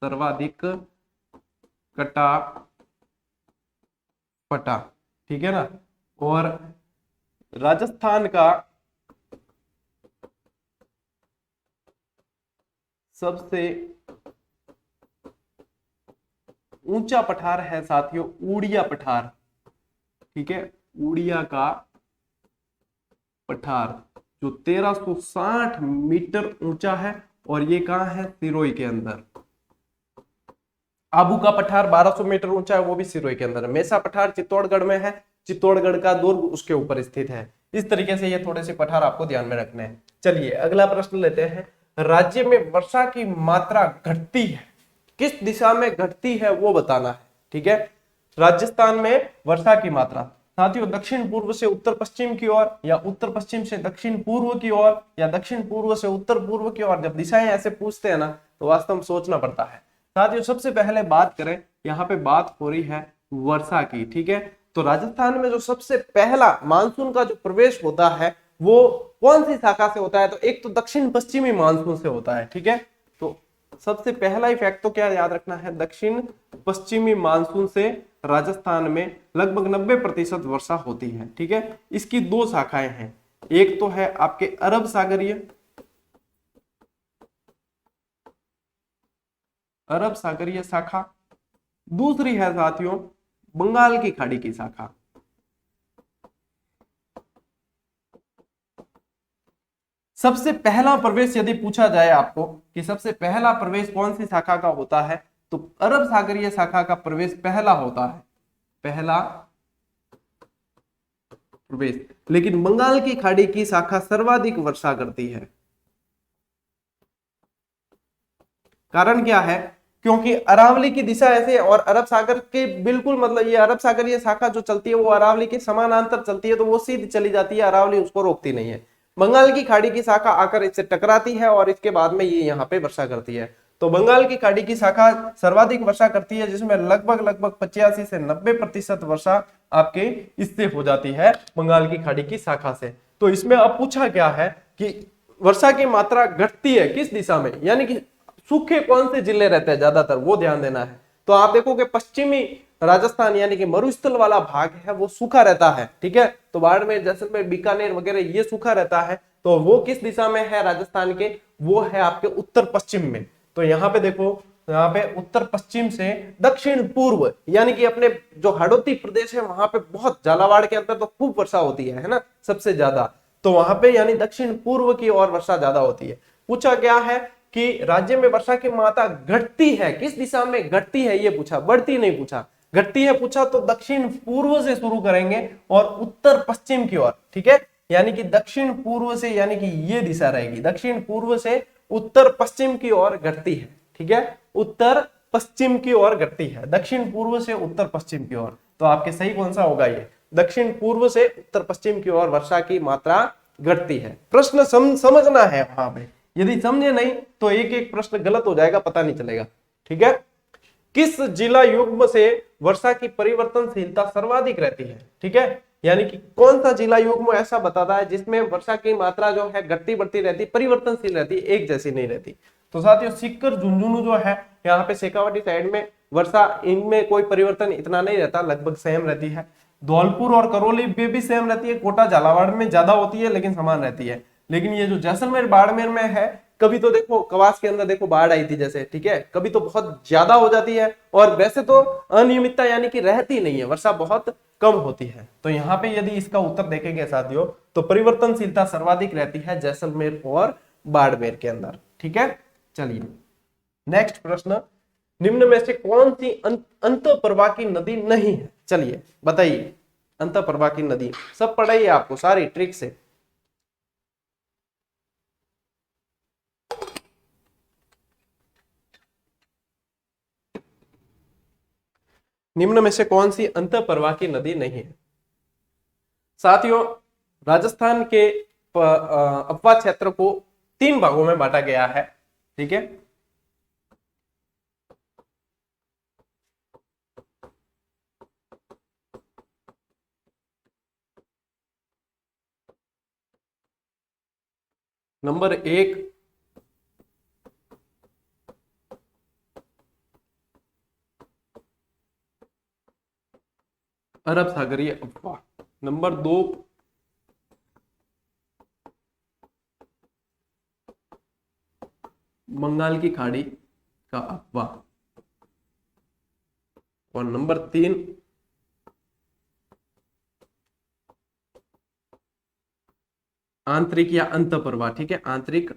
सर्वाधिक कटा फटा। ठीक है ना। और राजस्थान का सबसे ऊंचा पठार है साथियों उड़िया पठार। ठीक है, उड़िया का पठार जो 1360 मीटर ऊंचा है, और ये कहां है? सिरोही के अंदर। आबू का पठार 1200 मीटर ऊंचा है, वो भी सिरोही के अंदर है। मेसा पठार चित्तौड़गढ़ में है, चित्तौड़गढ़ का दुर्ग उसके ऊपर स्थित है। इस तरीके से ये थोड़े से पठार आपको ध्यान में रखने हैं। चलिए अगला प्रश्न लेते हैं। राज्य में वर्षा की मात्रा घटती है, किस दिशा में घटती है वो बताना है। ठीक है, राजस्थान में वर्षा की मात्रा साथियों दक्षिण पूर्व से उत्तर पश्चिम की ओर, या उत्तर पश्चिम से दक्षिण पूर्व की ओर, या दक्षिण पूर्व से उत्तर पूर्व की ओर। जब दिशाएं ऐसे पूछते हैं ना तो वास्तव में सोचना पड़ता है। साथियों सबसे पहले बात करें, यहाँ पे बात हो रही है वर्षा की। ठीक है, तो राजस्थान में जो सबसे पहला मानसून का जो प्रवेश होता है वो कौन सी शाखा से होता है? तो एक तो दक्षिण पश्चिमी मानसून से होता है। ठीक है, तो सबसे पहला इफेक्ट तो क्या याद रखना है? दक्षिण पश्चिमी मानसून से राजस्थान में लगभग 90% वर्षा होती है। ठीक है, इसकी दो शाखाएं हैं, एक तो है आपके अरब सागरीय शाखा, दूसरी है साथियों बंगाल की खाड़ी की शाखा। सबसे पहला प्रवेश यदि पूछा जाए आपको कि सबसे पहला प्रवेश कौन सी शाखा का होता है, तो अरब सागरीय शाखा का प्रवेश पहला होता है, पहला प्रवेश। लेकिन बंगाल की खाड़ी की शाखा सर्वाधिक वर्षा करती है। कारण क्या है? क्योंकि अरावली की दिशा ऐसे और अरब सागर के बिल्कुल मतलब ये अरब सागरीय शाखा जो चलती है वो अरावली के समानांतर चलती है, तो वो सीधी चली जाती है, अरावली उसको रोकती नहीं है। बंगाल की खाड़ी की शाखा आकर इससे टकराती है और इसके बाद में ये यहाँ पे वर्षा करती है। तो बंगाल की खाड़ी की शाखा सर्वाधिक वर्षा करती है, जिसमें लगभग 85 से 90% वर्षा आपके इससे हो जाती है, बंगाल की खाड़ी की शाखा से। तो इसमें अब पूछा क्या है कि वर्षा की मात्रा घटती है किस दिशा में, यानी कि सूखे कौन से जिले रहते हैं ज्यादातर, वो ध्यान देना है। तो आप देखोगे पश्चिमी राजस्थान यानी कि मरुस्थल वाला भाग है वो सूखा रहता है, ठीक है। तो बाड़मेर, जैसलमेर, बीकानेर वगैरह ये सूखा रहता है। तो वो किस दिशा में है राजस्थान के? वो है आपके उत्तर पश्चिम में। तो यहाँ पे देखो, यहाँ पे उत्तर पश्चिम से दक्षिण पूर्व, यानी कि अपने जो हाड़ौती प्रदेश है वहां पे बहुत, झालावाड़ के अंदर तो खूब वर्षा होती है ना, सबसे ज्यादा। तो वहां पे यानी दक्षिण पूर्व की ओर वर्षा ज्यादा होती है। पूछा क्या है कि राज्य में वर्षा की मात्रा घटती है, किस दिशा में घटती है ये पूछा, बढ़ती नहीं पूछा, घटती है पूछा। तो दक्षिण पूर्व से शुरू करेंगे और उत्तर पश्चिम की ओर, ठीक है। यानी कि दक्षिण पूर्व से, यानी कि ये दिशा रहेगी, दक्षिण पूर्व से उत्तर पश्चिम की ओर घटती है, ठीक है। उत्तर पश्चिम की ओर घटती है, दक्षिण पूर्व से उत्तर पश्चिम की ओर। तो आपके सही कौन सा होगा? ये दक्षिण पूर्व से उत्तर पश्चिम की ओर वर्षा की मात्रा घटती है। प्रश्न समझना है वहां पे, यदि समझे नहीं तो एक एक प्रश्न गलत हो जाएगा, पता नहीं चलेगा, ठीक है। किस जिला युग्म से वर्षा की परिवर्तनशीलता सर्वाधिक रहती है, ठीक है। यानी कि कौन सा जिला युग्म ऐसा बताता है जिसमें वर्षा की मात्रा जो है घटती बढ़ती रहती, परिवर्तनशील रहती, एक जैसी नहीं रहती। तो साथियों सीकर झुंझुनू जो है, यहाँ पे शेखावाटी साइड में वर्षा, इनमें कोई परिवर्तन इतना नहीं रहता, लगभग सेम रहती है। धौलपुर और करौली में भी सेम रहती है, कोटा झालावाड़ में ज्यादा होती है लेकिन समान रहती है। लेकिन ये जो जैसलमेर बाड़मेर में है, कभी तो देखो कवास के अंदर देखो बाढ़ आई थी जैसे, ठीक है, कभी तो बहुत ज्यादा हो जाती है, और वैसे तो अनियमितता यानी कि रहती नहीं है, वर्षा बहुत कम होती है। तो यहाँ पे यदि इसका उत्तर देखेंगे साथियों, तो परिवर्तनशीलता सर्वाधिक रहती है जैसलमेर और बाड़मेर के अंदर, ठीक है। चलिए नेक्स्ट प्रश्न, निम्न में से कौन सी अंतःप्रवाह की नदी नहीं है? चलिए बताइए, अंतःप्रवाह की नदी सब पढ़ाइए आपको सारी ट्रिक से। निम्न में से कौन सी अंतःप्रवाह की नदी नहीं है? साथियों राजस्थान के अपवा क्षेत्र को 3 भागों में बांटा गया है, ठीक है। नंबर 1 अरब सागरीय अपवा, नंबर 2 बंगाल की खाड़ी का अपवा, और नंबर 3 आंतरिक या अंतःप्रवाह, ठीक है, आंतरिक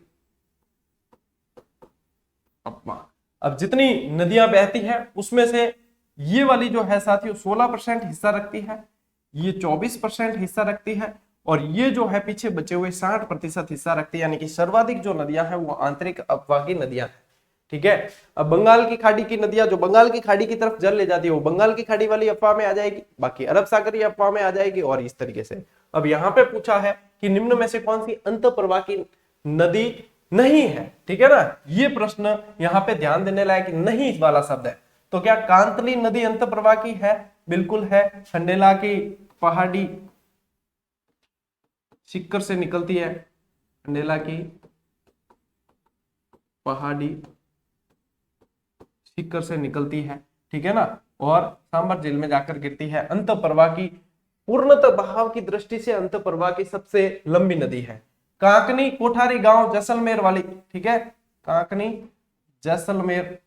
अपवा। अब जितनी नदियां बहती हैं उसमें से ये वाली जो है साथियों 16% हिस्सा रखती है, ये 24% हिस्सा रखती है, और ये जो है पीछे बचे हुए 60% हिस्सा रखती है। यानी कि सर्वाधिक जो नदियां हैं वो आंतरिक अपवाह की नदियां हैं, ठीक है। अब बंगाल की खाड़ी की नदियां जो बंगाल की खाड़ी की तरफ जल ले जाती है वो बंगाल की खाड़ी वाली अफवाह में आ जाएगी, बाकी अरब सागरीय अफवाह में आ जाएगी, और इस तरीके से। अब यहाँ पे पूछा है कि निम्न में से कौन सी अंतःप्रवाह की नदी नहीं है, ठीक है ना। ये प्रश्न यहाँ पे ध्यान देने लायक नहीं वाला शब्द है। तो क्या कांतली नदी अंतःप्रवाह की है? बिल्कुल है। खंडेला की पहाड़ी सीकर से निकलती है, खंडेला की पहाड़ी सीकर से निकलती है, ठीक है ना, और सांबर झील में जाकर गिरती है। अंतःप्रवाह की पूर्णतः बहाव की दृष्टि से अंतःप्रवाह की सबसे लंबी नदी है। कांकनी कोठारी गांव जैसलमेर वाली, ठीक है, कांकनी जैसलमेर,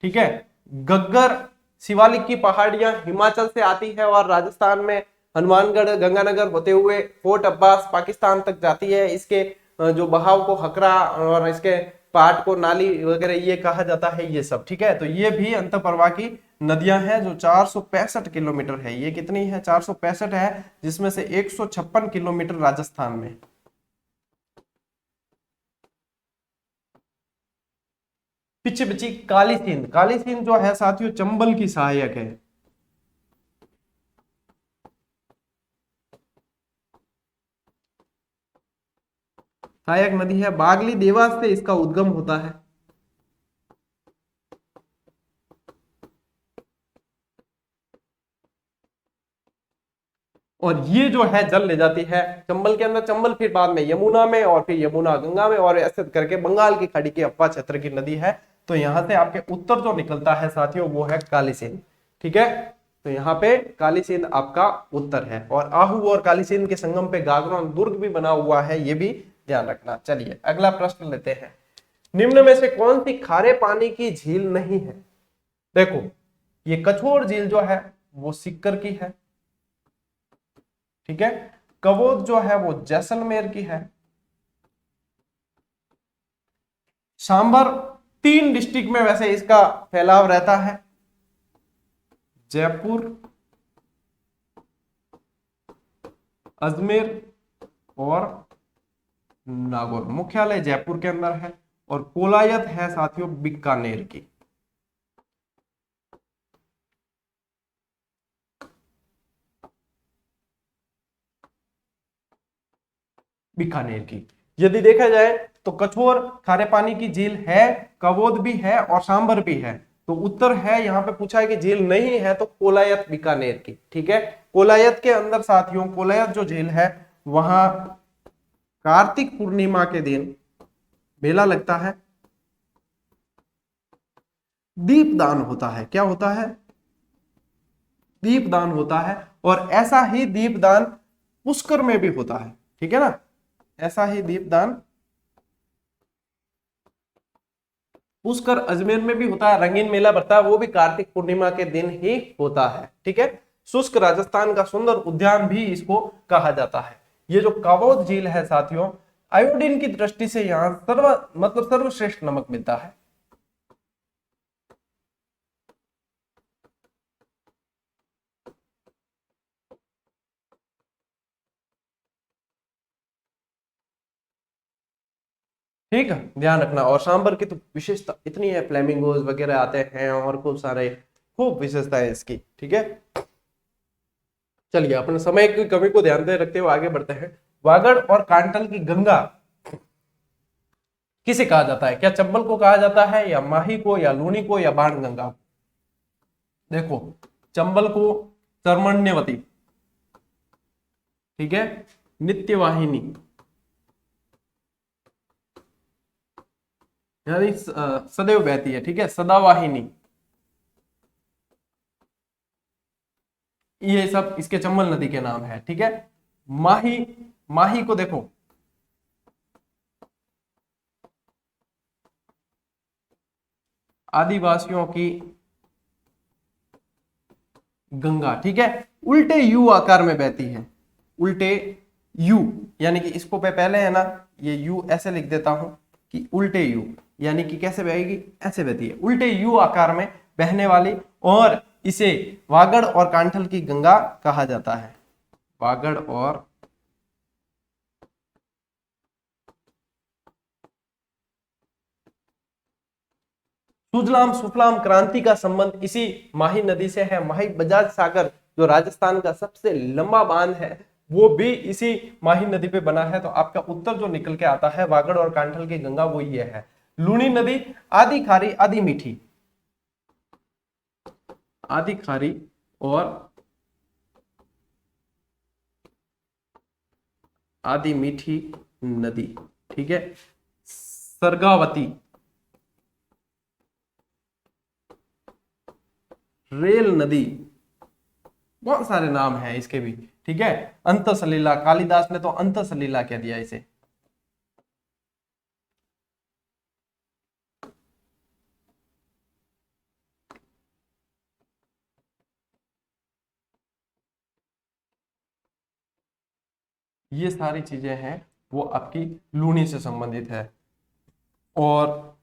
ठीक है। गग्गर शिवालिक की पहाड़ियां हिमाचल से आती है और राजस्थान में हनुमानगढ़ गंगानगर होते हुए फोर्ट अब्बास पाकिस्तान तक जाती है। इसके जो बहाव को हकरा और इसके पाट को नाली वगैरह ये कहा जाता है, ये सब ठीक है। तो ये भी अंतःप्रवाह की नदियां हैं जो 465 किलोमीटर है। ये कितनी है? 465 है, जिसमें से 156 किलोमीटर राजस्थान में। पीछे बची काली सिंध। काली सिंध जो है साथियों चंबल की सहायक है। सहायक नदी है, बागली देवास से इसका उद्गम होता है। और ये जो है जल ले जाती है चंबल के अंदर। चंबल फिर बाद में यमुना में, और फिर यमुना गंगा में, और ऐसे करके बंगाल की खाड़ी के अप्पा क्षेत्र की नदी है। तो यहां से आपके उत्तर जो निकलता है साथियों वो है काली सिंध, ठीक है। तो यहाँ पे काली सिंध आपका उत्तर है। और आहू और काली सिंध के संगम पे गागरोन दुर्ग भी बना हुआ है, ये भी ध्यान रखना। चलिए अगला प्रश्न लेते हैं। निम्न में से कौन सी खारे पानी की झील नहीं है? देखो ये कछोर झील जो है वो सिक्कर की है, ठीक है। कबोद जो है वो जैसलमेर की है। सांबर 3 डिस्ट्रिक्ट में वैसे इसका फैलाव रहता है, जयपुर, अजमेर और नागौर। मुख्यालय जयपुर के अंदर है और कोलायत है साथियों बीकानेर की। बीकानेर की यदि देखा जाए तो कछोर खारे पानी की झील है, कबोद भी है और सांबर भी है। तो उत्तर है, यहाँ पे पूछा है कि झील नहीं है तो कोलायत बीकानेर की, ठीक है। कोलायत के अंदर साथियों, कोलायत जो झील है वहां कार्तिक पूर्णिमा के दिन मेला लगता है, दीपदान होता है। क्या होता है? दीपदान होता है। और ऐसा ही दीपदान पुष्कर में भी होता है, ठीक है ना। ऐसा ही दीपदान पुष्कर अजमेर में भी होता है। रंगीन मेला भरता है, वो भी कार्तिक पूर्णिमा के दिन ही होता है, ठीक है। शुष्क राजस्थान का सुंदर उद्यान भी इसको कहा जाता है। ये जो काबोद झील है साथियों, आयोडीन की दृष्टि से यहाँ सर्वश्रेष्ठ नमक मिलता है। ठीक है, ध्यान रखना। और सांबर की तो विशेषता इतनी है, फ्लेमिंगोज वगैरह आते हैं और खूब सारे, खूब विशेषता है इसकी, ठीक है। चलिए अपने समय की कमी को ध्यान में रखते हुए आगे बढ़ते हैं। वागड़ और कांटल की गंगा किसे कहा जाता है? क्या चंबल को कहा जाता है, या माही को, या लूनी को, या बाण गंगा को? देखो चंबल को चर्मण्यवती, ठीक है, नित्यवाहिनी यानी सदैव बहती है, ठीक है, सदावाहिनी, ये सब इसके चंबल नदी के नाम है, ठीक है। माही, माही को देखो आदिवासियों की गंगा, ठीक है, उल्टे यू आकार में बहती है। उल्टे यू यानी कि इसको पहले है ना, ये यू ऐसे लिख देता हूं कि उल्टे यू, यानी कि कैसे बहेगी? ऐसे बहती है, उल्टे यू आकार में बहने वाली। और इसे वागड़ और कांठल की गंगा कहा जाता है। वागड़ और सुजलाम सुफलाम क्रांति का संबंध इसी माही नदी से है। माही बजाज सागर जो राजस्थान का सबसे लंबा बांध है वो भी इसी माही नदी पे बना है। तो आपका उत्तर जो निकल के आता है वागड़ और कांठल की गंगा वो ये है। लूनी नदी आधी खारी आधी मीठी, आधी खारी और आधी मीठी नदी, ठीक है। सरगावती, रेल नदी, बहुत सारे नाम हैं इसके भी, ठीक है। अंत सलीला, कालिदास ने तो अंत सलीला कह दिया इसे। ये सारी चीजें हैं वो आपकी लूनी से संबंधित है। और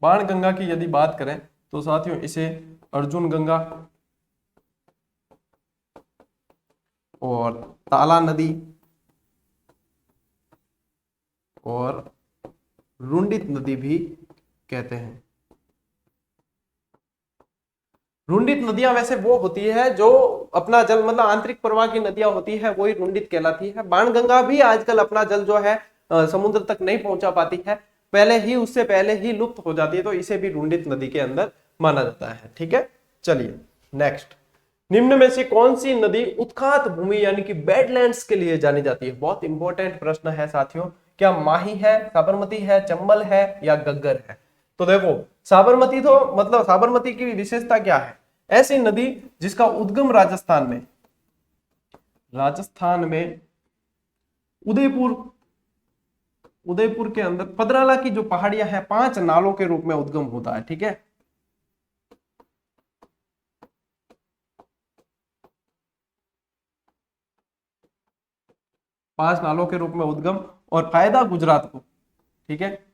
बाण गंगा की यदि बात करें तो साथियों इसे अर्जुन गंगा और ताला नदी और रुंडित नदी भी कहते हैं। रुंडित नदियां वैसे वो होती है जो अपना जल मतलब आंतरिक प्रवाह की नदियां होती है, वही रुंडित कहलाती है। बाणगंगा भी आजकल अपना जल जो है समुद्र तक नहीं पहुंचा पाती है, पहले ही उससे पहले ही लुप्त हो जाती है, तो इसे भी रुंडित नदी के अंदर माना जाता है। ठीक है, चलिए नेक्स्ट। निम्न में से कौन सी नदी उत्खात भूमि यानी कि बेडलैंड्स के लिए जानी जाती है? बहुत इंपॉर्टेंट प्रश्न है साथियों। क्या माही है, साबरमती है, चंबल है या घग्गर है? तो देखो साबरमती तो मतलब साबरमती की विशेषता क्या है? ऐसी नदी जिसका उद्गम राजस्थान में उदयपुर उदयपुर के अंदर पदराला की जो पहाड़ियां हैं 5 नालों के रूप में उद्गम होता है। ठीक है, 5 नालों के रूप में उद्गम और फायदा गुजरात को। ठीक है,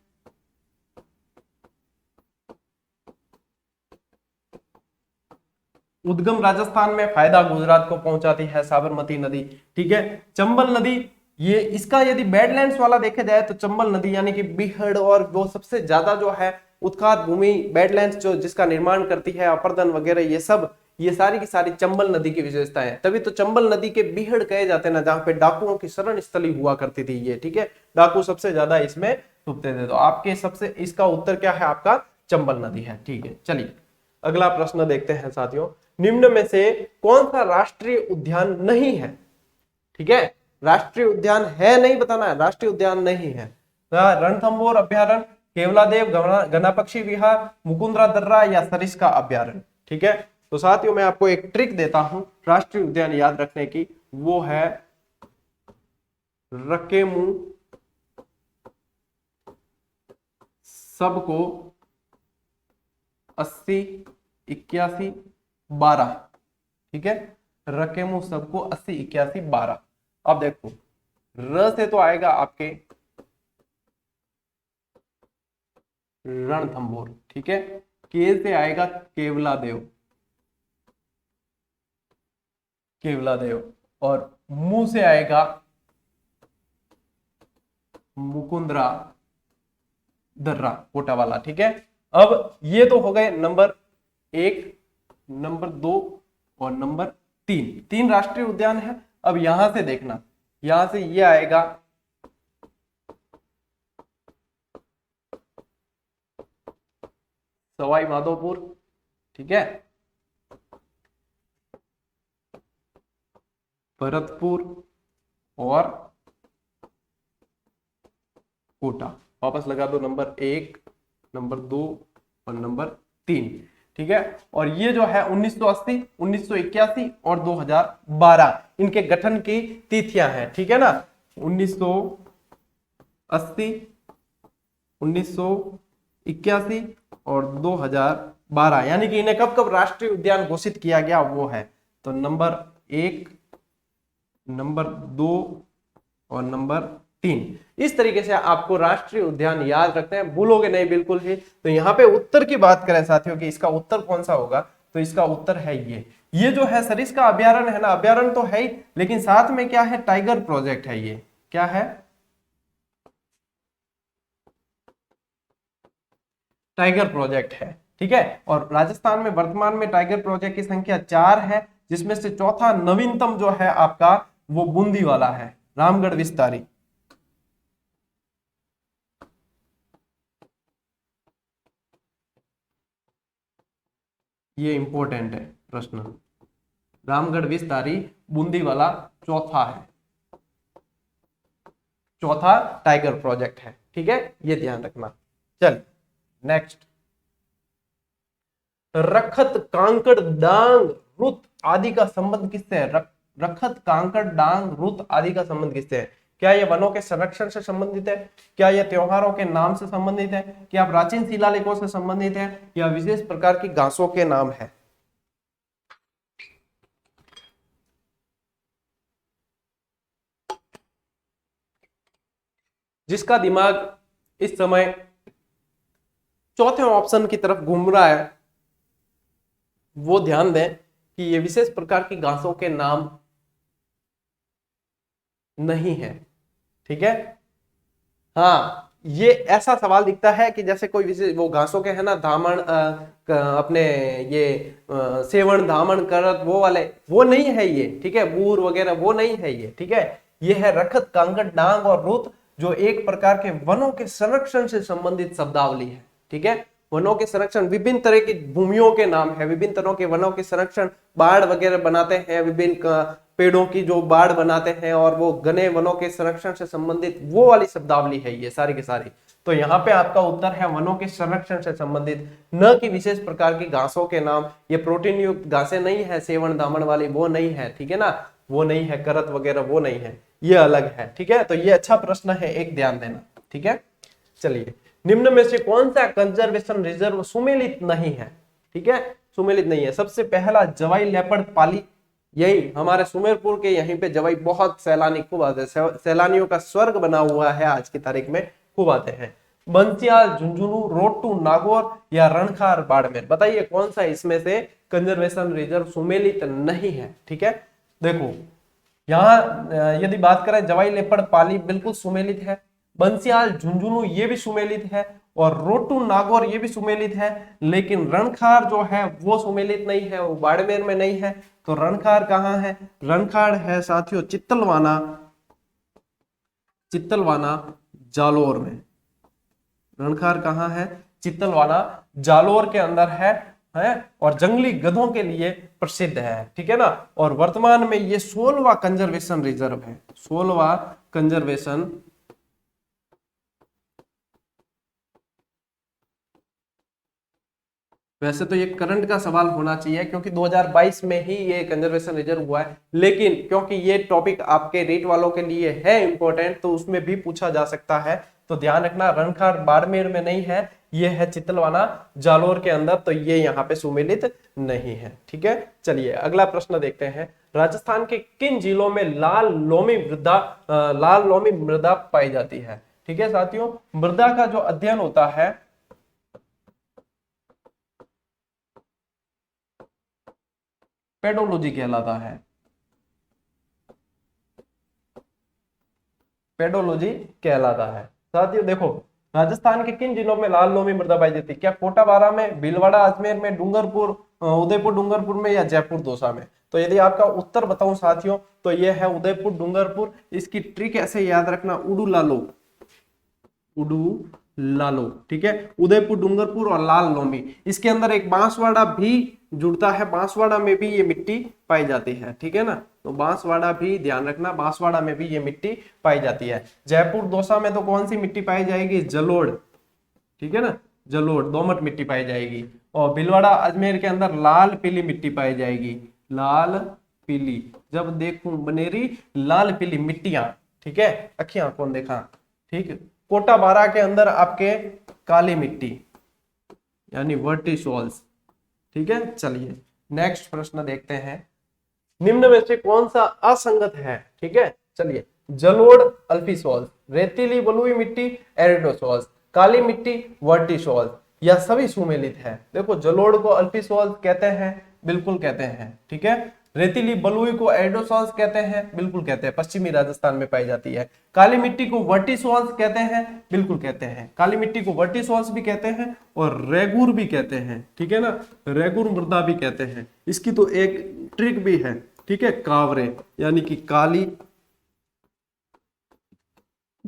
उद्गम राजस्थान में, फायदा गुजरात को पहुंचाती है साबरमती नदी। ठीक है, चंबल नदी, ये इसका यदि बेडलैंड्स वाला देखा जाए तो चंबल नदी यानी कि बीहड़ और वो सबसे ज्यादा जो है उत्खात भूमि बेडलैंड्स जो जिसका निर्माण करती है, अपर्दन वगैरह ये सब, ये सारी की सारी चंबल नदी की विशेषता है। तभी तो चंबल नदी के बीहड़ कहे जाते हैं ना, जहां पे डाकुओं की शरण स्थली हुआ करती थी ये। ठीक है, डाकू सबसे ज्यादा इसमें डूबते थे। तो आपके सबसे इसका उत्तर क्या है? आपका चंबल नदी है। ठीक है, चलिए अगला प्रश्न देखते हैं साथियों। निम्न में से कौन सा राष्ट्रीय उद्यान नहीं है? ठीक है, राष्ट्रीय उद्यान है नहीं बताना है, राष्ट्रीय उद्यान नहीं है। रणथंभौर अभ्यारण्य, केवलादेव घना पक्षी विहार, मुकुंदरा दर्रा या सरिस्का अभ्यारण्य। ठीक है, तो साथियों मैं आपको एक ट्रिक देता हूं राष्ट्रीय उद्यान याद रखने की, वो है रकेमू सबको 80 81 12। ठीक है, रकेमू सबको 80 81 12। अब देखो र से तो आएगा आपके रणथंभौर। ठीक है, के से आएगा केवलादेव और मुंह से आएगा मुकुंदरा दर्रा कोटा वाला। ठीक है, अब ये तो हो गए नंबर 1, नंबर 2 और नंबर 3, 3 राष्ट्रीय उद्यान है। अब यहां से देखना, यहां से ये आएगा सवाई माधोपुर। ठीक है, भरतपुर और कोटा। वापस लगा दो नंबर 1, नंबर 2 और नंबर 3। ठीक है, और ये जो है 1980, 1981 और 2012 इनके गठन की तिथियां हैं। ठीक है ना, 1980, 1981 और 2012 यानी कि इन्हें कब कब राष्ट्रीय उद्यान घोषित किया गया वो है। तो नंबर 1, नंबर 2 और नंबर 3। इस तरीके से आपको राष्ट्रीय उद्यान याद रखते हैं, भूलोगे नहीं बिल्कुल ही। तो यहाँ पे उत्तर की बात करें साथियों कि इसका उत्तर कौन सा होगा, तो इसका उत्तर है ये जो है सरिस्का अभ्यारण्य है ना, अभ्यारण्य तो है ही, लेकिन साथ में क्या है? टाइगर प्रोजेक्ट है। ये क्या है? टाइगर प्रोजेक्ट है। ठीक है, और राजस्थान में वर्तमान में टाइगर प्रोजेक्ट की संख्या 4 है, जिसमें से चौथा नवीनतम जो है आपका वो बूंदी वाला है, रामगढ़ विस्तारी। ये इंपॉर्टेंट है प्रश्न, रामगढ़ विस्तारी बूंदी वाला चौथा है, चौथा टाइगर प्रोजेक्ट है। ठीक है, ये ध्यान रखना। चल नेक्स्ट, रखत कांकड़ डांग रुत आदि का संबंध किससे है? रखत कांकड़ डांग रुत आदि का संबंध किससे है? क्या यह वनों के संरक्षण से संबंधित है? क्या यह त्योहारों के नाम से संबंधित है? क्या प्राचीन शिलालेखों से संबंधित है? या विशेष प्रकार की घासों के नाम है? जिसका दिमाग इस समय चौथे ऑप्शन की तरफ घूम रहा है, वो ध्यान दें कि ये विशेष प्रकार की घासों के नाम नहीं है। ठीक है, हाँ, ये ऐसा सवाल दिखता है कि जैसे कोई विशेष वो घासों के है ना, धामण अपने ये सेवण धामण करत वो वाले, वो नहीं है ये। ठीक है, बूर वगैरह वो नहीं है ये। ठीक है, ये है रखत, कांगड़, डांग और रुत, जो एक प्रकार के वनों के संरक्षण से संबंधित शब्दावली है। ठीक है, वनों के संरक्षण, विभिन्न तरह की भूमियों के नाम है, विभिन्न तरह के वनों के संरक्षण, बाढ़ वगैरह बनाते हैं, विभिन्न पेड़ों की जो बाढ़ बनाते हैं, और वो घने वनों के संरक्षण से संबंधित वो वाली शब्दावली है ये सारी की सारी। तो यहाँ पे आपका उत्तर है वनों के संरक्षण से संबंधित, न कि विशेष प्रकार की घासों के नाम। ये प्रोटीन युक्त घासें नहीं है, सेवन दामन वाली वो नहीं है। ठीक है ना, वो नहीं है, करत वगैरह वो नहीं है, ये अलग है। ठीक है, तो ये अच्छा प्रश्न है, एक ध्यान देना। ठीक है, चलिए, निम्न में से कौन सा कंजर्वेशन रिजर्व सुमेलित नहीं है? ठीक है, सुमेलित नहीं है। सबसे पहला जवाई लेपर्ड पाली, यही हमारे सुमेरपुर के यहीं पे जवाई बहुत सैलानी खूब आते हैं, सैलानियों का स्वर्ग बना हुआ है आज की तारीख में, खूब आते हैं। बंसियाल, झुंझुनू, रोटू, नागौर या रणखार, बाड़मेर, बताइए कौन सा इसमें से कंजर्वेशन रिजर्व सुमेलित नहीं है? ठीक है, देखो यहाँ यदि बात करें, जवाई लेपर्ड पाली बिल्कुल सुमेलित है, बंसियाल, झुंझुनू ये भी सुमेलित है, और रोटू, नागौर ये भी सुमेलित है, लेकिन रणखार जो है वो सुमेलित नहीं है, वो बाड़मेर में नहीं है। तो रणखार कहाँ है? रणखार है साथियों चित्तलवाना, चित्तलवाना जालोर में। रणखार कहाँ है? चित्तलवाना जालोर के अंदर है और जंगली गधों के लिए प्रसिद्ध है। ठीक है ना, और वर्तमान में ये 16वां कंजर्वेशन रिजर्व है, 16वां कंजर्वेशन। वैसे तो ये करंट का सवाल होना चाहिए, क्योंकि 2022 में ही ये कंजर्वेशन रिजर्व हुआ है, लेकिन क्योंकि ये टॉपिक आपके रेट वालों के लिए है इंपॉर्टेंट, तो उसमें भी पूछा जा सकता है। तो ध्यान रखना, रणखार बाड़मेर में नहीं है, ये है चित्तलवाना जालोर के अंदर, तो ये यहाँ पे सुमेलित नहीं है। ठीक है, चलिए अगला प्रश्न देखते हैं। राजस्थान के किन जिलों में लाल लोमी मृदा पाई जाती है? ठीक है साथियों, मृदा का जो अध्ययन होता है पेडोलॉजी कहलाता है, पेडोलॉजी कहलाता है। साथियों देखो, राजस्थान के किन जिलों में लाल लोमी मृदा पाई जाती है? क्या कोटा बारा में, भीलवाड़ा अजमेर में, डूंगरपुर उदयपुर डूंगरपुर में, या जयपुर दौसा में? तो यदि आपका उत्तर बताऊं साथियों, तो यह है उदयपुर डूंगरपुर। इसकी ट्रिक ऐसे याद रखना, उडू लालो, उडू लालो। ठीक है, उदयपुर डूंगरपुर और लाल लोमी। इसके अंदर एक बांसवाड़ा भी जुड़ता है, बांसवाड़ा में भी ये मिट्टी पाई जाती है। ठीक है ना, तो बांसवाड़ा भी ध्यान रखना, बांसवाड़ा में भी ये मिट्टी पाई जाती है। जयपुर दौसा में तो कौन सी मिट्टी पाई जाएगी? जलोढ़। ठीक है ना, जलोढ़ दोमट मिट्टी पाई जाएगी। और भीलवाड़ा अजमेर के अंदर लाल पीली मिट्टी पाई जाएगी, लाल पीली। जब देखूं बनेरी लाल पीली मिट्टियां। ठीक है, अखियां कौन देखा? ठीक है, कोटा बारा के अंदर आपके काली मिट्टी यानी वर्टिसोल्स। ठीक है, चलिए नेक्स्ट प्रश्न देखते हैं। निम्न में से कौन सा असंगत है? ठीक है, चलिए, जलोढ़ अल्फीसोल्स, रेतीली बलुई मिट्टी एरिडोसोल्स, काली मिट्टी वर्टिसोल्स, या सभी सुमेलित है? देखो, जलोढ़ को अल्फीसोल्स कहते हैं, बिल्कुल कहते हैं। ठीक है, रेतीली बलुई को एरिडोसोल्स कहते हैं, बिल्कुल कहते हैं, पश्चिमी राजस्थान में पाई जाती है। काली मिट्टी को वर्टिसोल्स कहते हैं, बिल्कुल कहते हैं, काली मिट्टी को वर्टिसोल्स भी कहते हैं और रेगुर भी कहते हैं। ठीक है ना, रेगुर मृदा भी कहते हैं। इसकी तो एक ट्रिक भी है। ठीक है, कावरे यानी कि काली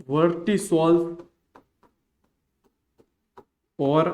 वर्टिसोल्स और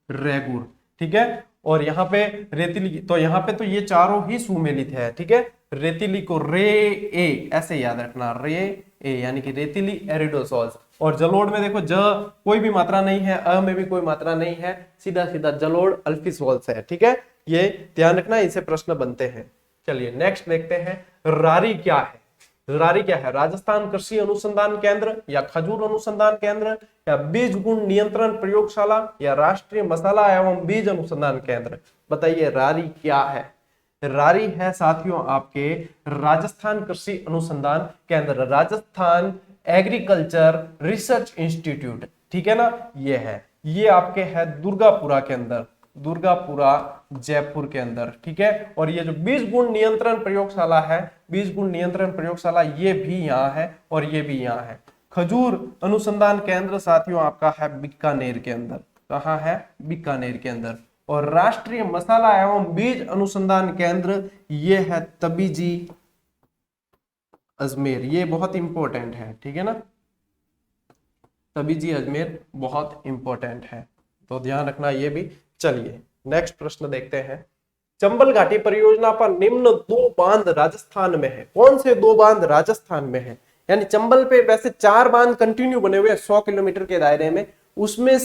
रेगुर। ठीक है, और यहाँ पे रेतीली, तो यहाँ पे तो ये चारों ही सुमेलित है। ठीक है, रेतीली को रे ए ऐसे याद रखना, रे ए यानी कि रेतीली एरिडोसोल्स। और जलोढ़ में देखो, ज कोई भी मात्रा नहीं है, अ में भी कोई मात्रा नहीं है, सीधा सीधा जलोढ़ अल्फीसोल्स है। ठीक है, ये ध्यान रखना, इनसे प्रश्न बनते हैं। चलिए नेक्स्ट देखते हैं, रारी क्या है? रारी क्या है? राजस्थान कृषि अनुसंधान केंद्र, या खजूर अनुसंधान केंद्र, या बीज गुण नियंत्रण प्रयोगशाला, या राष्ट्रीय मसाला एवं बीज अनुसंधान केंद्र? बताइए रारी क्या है? रारी है साथियों आपके राजस्थान कृषि अनुसंधान केंद्र, राजस्थान एग्रीकल्चर रिसर्च इंस्टीट्यूट, ठीक है ना, ये है, ये आपके है दुर्गापुरा के अंदर, दुर्गापुरा जयपुर के अंदर, ठीक है। और ये जो 20 गुण नियंत्रण प्रयोगशाला है, 20 गुण नियंत्रण प्रयोगशाला, ये भी यहाँ है और ये भी यहाँ है। खजूर अनुसंधान केंद्र साथियों आपका है बीकानेर के अंदर, कहाँ है, बीकानेर के अंदर। और राष्ट्रीय मसाला एवं बीज अनुसंधान केंद्र ये है तबीजी अजमेर, ये बहुत इंपॉर्टेंट है, ठीक है ना, तबीजी अजमेर बहुत इंपॉर्टेंट है, तो ध्यान रखना ये भी। चलिए नेक्स्ट प्रश्न देखते हैं। चंबल घाटी परियोजना पर निम्न 2 बांध राजस्थान में है, कौन से 2 बांध राजस्थान में है? यानी चंबल पे वैसे 4 बांध कंटिन्यू बने हुए हैं 100 किलोमीटर के दायरे में, उसमें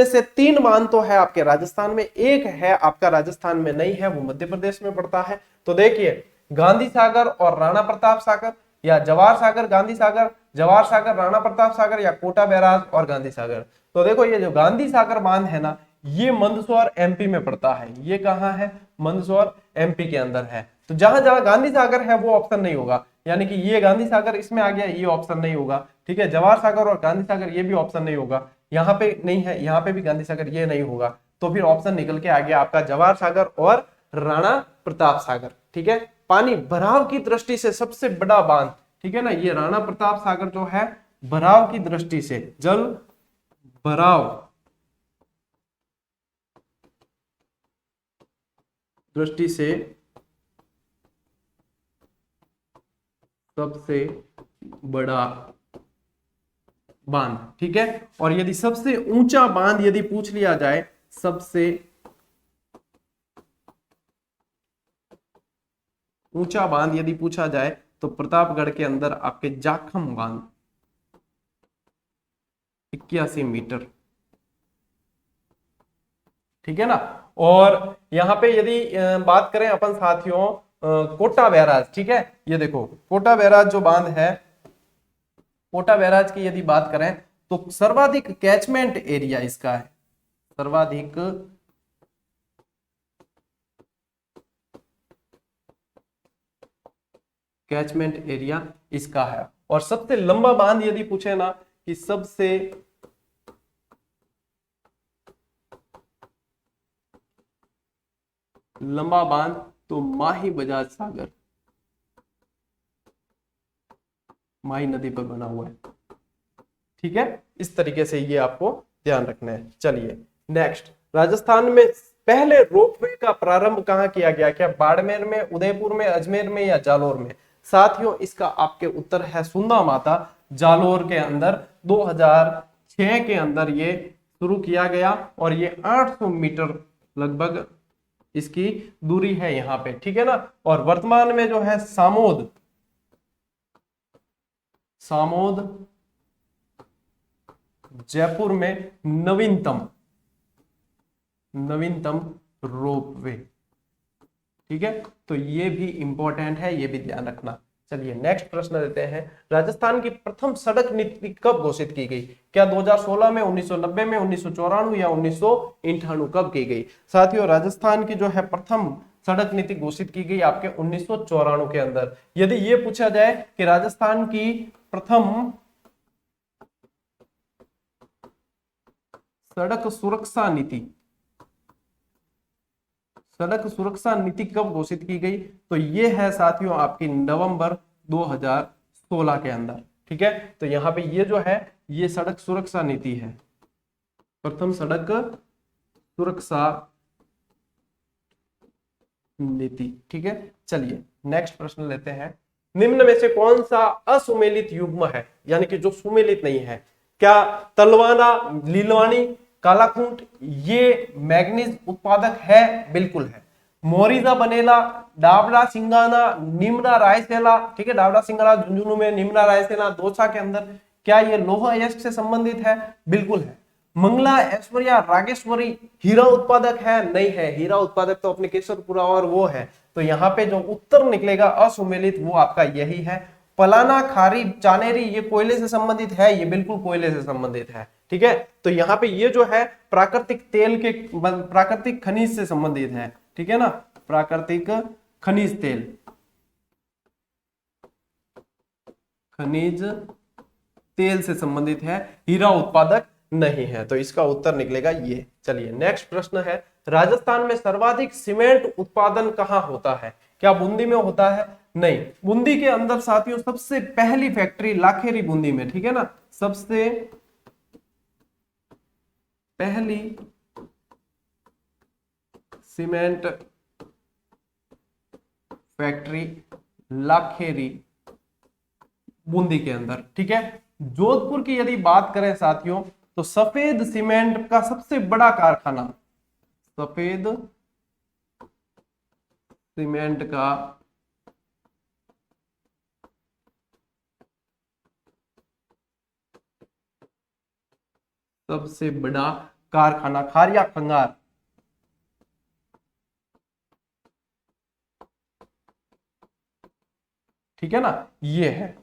से 3 बांध तो है आपके राजस्थान में, एक है आपका राजस्थान में नहीं है, वो मध्य प्रदेश में पड़ता है। तो देखिए गांधी सागर और राणा प्रताप सागर, या जवाहर सागर गांधी सागर, जवाहर सागर राणा प्रताप सागर, या कोटा बैराज और गांधी सागर। तो देखो ये जो गांधी सागर बांध है ना, ये मंदसौर एमपी में पड़ता है, ये कहाँ है, मंदसौर एमपी के अंदर है। तो जहां जहां गांधी सागर है वो ऑप्शन नहीं होगा, यानी कि ये गांधी सागर इसमें आ गया, ये ऑप्शन नहीं होगा, ठीक है। जवाहर सागर और गांधी सागर ये भी ऑप्शन नहीं होगा, यहाँ पे नहीं है, यहाँ पे भी गांधी सागर ये नहीं होगा, तो फिर ऑप्शन निकल के आ गया आपका जवाहर सागर और राणा प्रताप सागर, ठीक है। पानी भराव की दृष्टि से सबसे बड़ा बांध, ठीक है ना, ये राणा प्रताप सागर जो है भराव की दृष्टि से, जल भराव दृष्टि से सबसे बड़ा बांध, ठीक है। और यदि सबसे ऊंचा बांध यदि पूछ लिया जाए, सबसे ऊंचा बांध यदि पूछा जाए तो प्रतापगढ़ के अंदर आपके जाखम बांध 81 मीटर, ठीक है ना। और यहां पे यदि बात करें अपन साथियों कोटा बैराज, ठीक है, ये देखो कोटा बैराज जो बांध है, कोटा बैराज की यदि बात करें तो सर्वाधिक कैचमेंट एरिया इसका है, सर्वाधिक कैचमेंट एरिया इसका है। और सबसे लंबा बांध यदि पूछे ना कि सबसे लंबा बांध, तो माही बजाज सागर, माही नदी पर बना हुआ है, ठीक है। इस तरीके से ये आपको ध्यान रखना है। चलिए नेक्स्ट, राजस्थान में पहले रोपवे का प्रारंभ कहां किया गया? क्या बाड़मेर में, उदयपुर में, अजमेर में या जालोर में? साथियों इसका आपके उत्तर है सुंदा माता, जालोर के अंदर 2006 के अंदर ये शुरू किया गया और ये 800 मीटर लगभग इसकी दूरी है यहाँ पे, ठीक है ना। और वर्तमान में जो है सामोद जयपुर में नवीनतम रोपवे, ठीक है। तो ये भी इंपॉर्टेंट है, ये भी ध्यान रखना। चलिए नेक्स्ट प्रश्न देते हैं। राजस्थान की प्रथम सड़क नीति कब घोषित की गई? क्या 2016 में, 1990 में, 1994 या 1998 कब की गई? साथियों राजस्थान की जो है प्रथम सड़क नीति घोषित की गई आपके 1994 के अंदर। यदि ये पूछा जाए कि राजस्थान की प्रथम सड़क सुरक्षा नीति कब घोषित की गई, तो ये है साथियों आपकी नवंबर 2016 के अंदर, ठीक है। तो यहाँ पे ये जो है ये सड़क सुरक्षा नीति है, प्रथम सड़क सुरक्षा नीति, ठीक है। चलिए नेक्स्ट प्रश्न लेते हैं। निम्न में से कौन सा असुमेलित युग्म है, यानी कि जो सुमेलित नहीं है? क्या तलवाना, लीलवानी, कालाखूंट ये मैग्नीज उत्पादक है? बिल्कुल है। मोरिजा बनेला, डाबरा सिंगाना, निमरा रायसेला, ठीक है, डाबरा सिंगाना झुंझुनू में, निमरा रायसेना दौसा के अंदर, क्या ये लौह अयस्क से संबंधित है? बिल्कुल है। मंगला, ऐश्वर्या, रागेश्वरी हीरा उत्पादक है? नहीं है, हीरा उत्पादक तो अपने केसरपुरा और वो है। तो यहाँ पे जो उत्तर निकलेगा असुमेलित वो आपका यही है। पलाना, खारी, चानेरी ये कोयले से संबंधित है? ये बिल्कुल कोयले से संबंधित है, ठीक है। तो यहाँ पे ये जो है प्राकृतिक तेल के, प्राकृतिक खनिज से संबंधित है, ठीक है ना, प्राकृतिक खनिज तेल, खनिज तेल से संबंधित है, हीरा उत्पादक नहीं है। तो इसका उत्तर निकलेगा ये। चलिए नेक्स्ट प्रश्न है, राजस्थान में सर्वाधिक सीमेंट उत्पादन कहाँ होता है? क्या बूंदी में होता है? नहीं, बूंदी के अंदर साथियों सबसे पहली फैक्ट्री लाखेरी बूंदी में, ठीक है ना, सबसे पहली सीमेंट फैक्ट्री लाखेरी बूंदी के अंदर, ठीक है। जोधपुर की यदि बात करें साथियों तो सफेद सीमेंट का सबसे बड़ा कारखाना, सफेद सीमेंट का सबसे बड़ा कारखाना खारिया खंगार, ठीक है ना, ये है।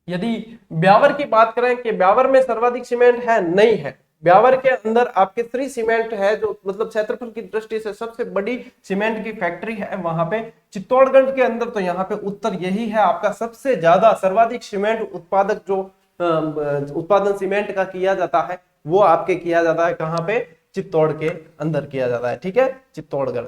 यदि ब्यावर की बात करें कि ब्यावर में सर्वाधिक सीमेंट है, नहीं है। ब्यावर के अंदर आपके श्री सीमेंट है जो मतलब क्षेत्रफल की दृष्टि से सबसे बड़ी सीमेंट की फैक्ट्री है वहां पे। चित्तौड़गढ़ के अंदर तो यहाँ पे उत्तर यही है आपका, सबसे ज्यादा सर्वाधिक सीमेंट उत्पादक जो उत्पादन सीमेंट का किया जाता है वो आपके किया जाता है कहाँ पे? चित्तौड़ के अंदर किया जाता है, ठीक है, चित्तौड़गढ़।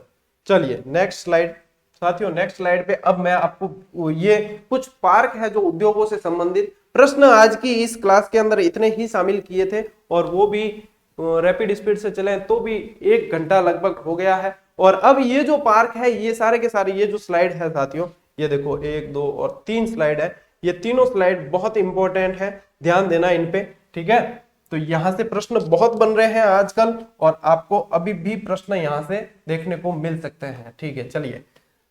चलिए नेक्स्ट स्लाइड साथियों, नेक्स्ट स्लाइड पे अब मैं आपको ये कुछ पार्क है जो उद्योगों से संबंधित प्रश्न आज की इस क्लास के अंदर इतने ही शामिल किए थे और वो भी रैपिड स्पीड से चले तो भी 1 घंटा लगभग हो गया है। और अब ये जो पार्क है ये सारे के सारे ये जो स्लाइड है साथियों, ये देखो 1 2 और 3 स्लाइड है, ये तीनों स्लाइड बहुत इंपॉर्टेंट है, ध्यान देना इन पे, ठीक है। तो यहां से प्रश्न बहुत बन रहे हैं आजकल और आपको अभी भी प्रश्न यहां से देखने को मिल सकते हैं, ठीक है। चलिए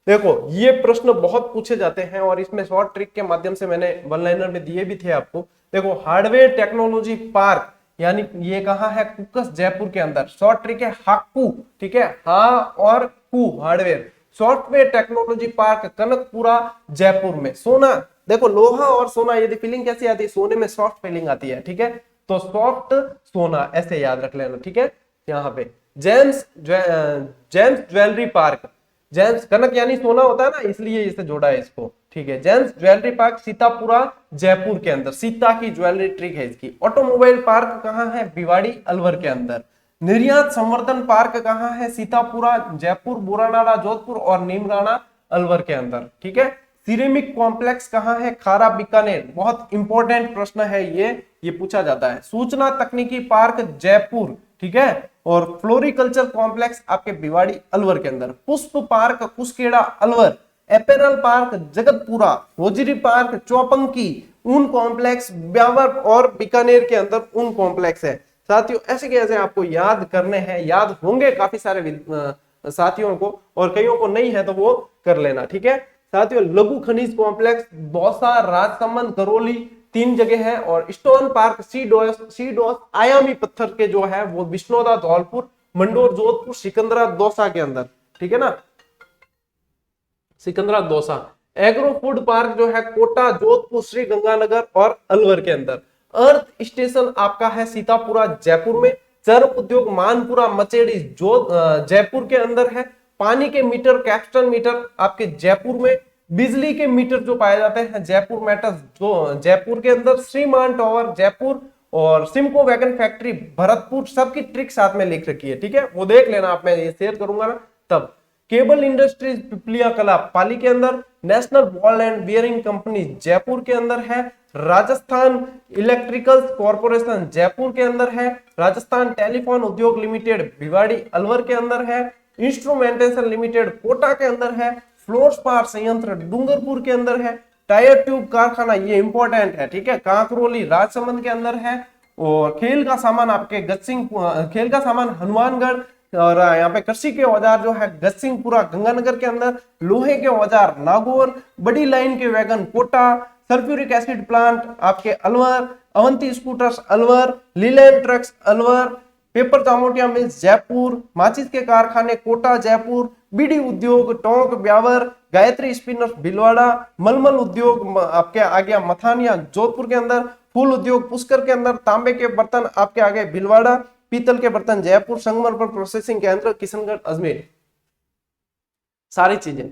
देखो ये प्रश्न बहुत पूछे जाते हैं और इसमें शॉर्ट ट्रिक के माध्यम से मैंने वन लाइनर में दिए भी थे आपको। देखो हार्डवेयर टेक्नोलॉजी पार्क यानी ये कहाँ है? कुकस जयपुर के अंदर। शॉर्ट ट्रिक है हाकू, ठीक है, हाँ और कू hardware. Software technology park Kanakpura Jaipur में। सोना, देखो लोहा और सोना यदि फीलिंग कैसी आती है? सोने में सॉफ्ट फीलिंग आती है, ठीक है, तो सॉफ्ट सोना ऐसे याद रख लेना, ठीक है। यहाँ पे जेम्स ज्वेलरी पार्क, जेम्स कनक यानी सोना होता है ना, इसलिए इसे जोड़ा है इसको, ठीक है। James jewellery park Sitapura Jaipur के अंदर, सीता की ज्वेलरी ट्रिक है इसकी। ऑटोमोबाइल पार्क कहाँ है? भिवाड़ी अलवर के अंदर। निर्यात संवर्धन पार्क कहाँ है? सीतापुरा जयपुर, बुरानाड़ा जोधपुर और नीमराणा अलवर के अंदर, ठीक है। सिरेमिक कॉम्प्लेक्स कहाँ है? खारा बीकानेर। बहुत इंपॉर्टेंट प्रश्न है ये पूछा जाता है। सूचना तकनीकी पार्क जयपुर, ठीक है, और फ्लोरिकल्चर कॉम्प्लेक्स आपके भिवाड़ी अलवर के अंदर। Pushp park Kuskheda Alwar. Apparel park Jagatpura. Hosiery park Chopanki. ऊन कॉम्प्लेक्स ब्यावर और बीकानेर के अंदर ऊन कॉम्प्लेक्स है। साथियों ऐसे कैसे आपको याद करने हैं, याद होंगे काफी सारे साथियों को और कईयों को नहीं है तो वो कर लेना, ठीक है। साथियों लघु खनिज कॉम्प्लेक्स दौसा, राजसमंद, करौली 3 जगह है। और स्टोन पार्क सीडोस आयामी पत्थर के जो है वो विष्णोदा धौलपुर, मंडोर जोधपुर, सिकंदरा दौसा के अंदर, ठीक है ना, Sikandra Dausa. Agro food park जो है कोटा, जोधपुर, श्री गंगानगर और अलवर के अंदर। अर्थ स्टेशन आपका है सीतापुरा जयपुर में। चर्म उद्योग मानपुरा मचेड़ी जयपुर के अंदर है। पानी के मीटर कैप्स्टन मीटर आपके जयपुर में। बिजली के मीटर जो पाए जाते हैं जयपुर मेटल जो जयपुर के अंदर। श्रीमान टावर जयपुर और सिमको वैगन फैक्ट्री भरतपुर। सबकी ट्रिक साथ में लिख रखी है, ठीक है, वो देख लेना आप, मैं ये शेयर करूंगा ना तब। केबल इंडस्ट्रीज पिपलिया कला पाली के अंदर। National ball and bearing company Jaipur के अंदर है। राजस्थान इलेक्ट्रिकल कॉर्पोरेशन जयपुर के अंदर है। राजस्थान टेलीफोन उद्योग लिमिटेड भिवाड़ी अलवर के अंदर है। इंस्ट्रूमेंटेशन लिमिटेड कोटा के अंदर है। फ्लोरस्पार संयंत्र डूंगरपुर के अंदर है। टायर ट्यूब कारखाना ये इंपॉर्टेंट है, ठीक है, कांकरोली राजसमंद के अंदर है। और खेल का सामान आपके खेल का सामान हनुमानगढ़। और यहाँ पे कृषि के औजार जो है गतसिंहपुरा गंगानगर के अंदर। लोहे के औजार नागौर। बड़ी लाइन के wagon Kota. Sulphuric acid plant आपके Alwar. Avanti scooters Alwar. Leyland trucks Alwar. Paper Chamotia mills Jaipur. माचिस के कारखाने कोटा जयपुर। बीड़ी उद्योग टोंक ब्यावर। गायत्री स्पिनर्स भिलवाड़ा। मलमल उद्योग आपके आ गया मथानिया जोधपुर के अंदर। फूल उद्योग पुष्कर के अंदर। तांबे के बर्तन आपके आगे भिलवाड़ा। पीतल के बर्तन जयपुर। संगमरमर प्रोसेसिंग केंद्र किशनगढ़ अजमेर। सारी चीजें।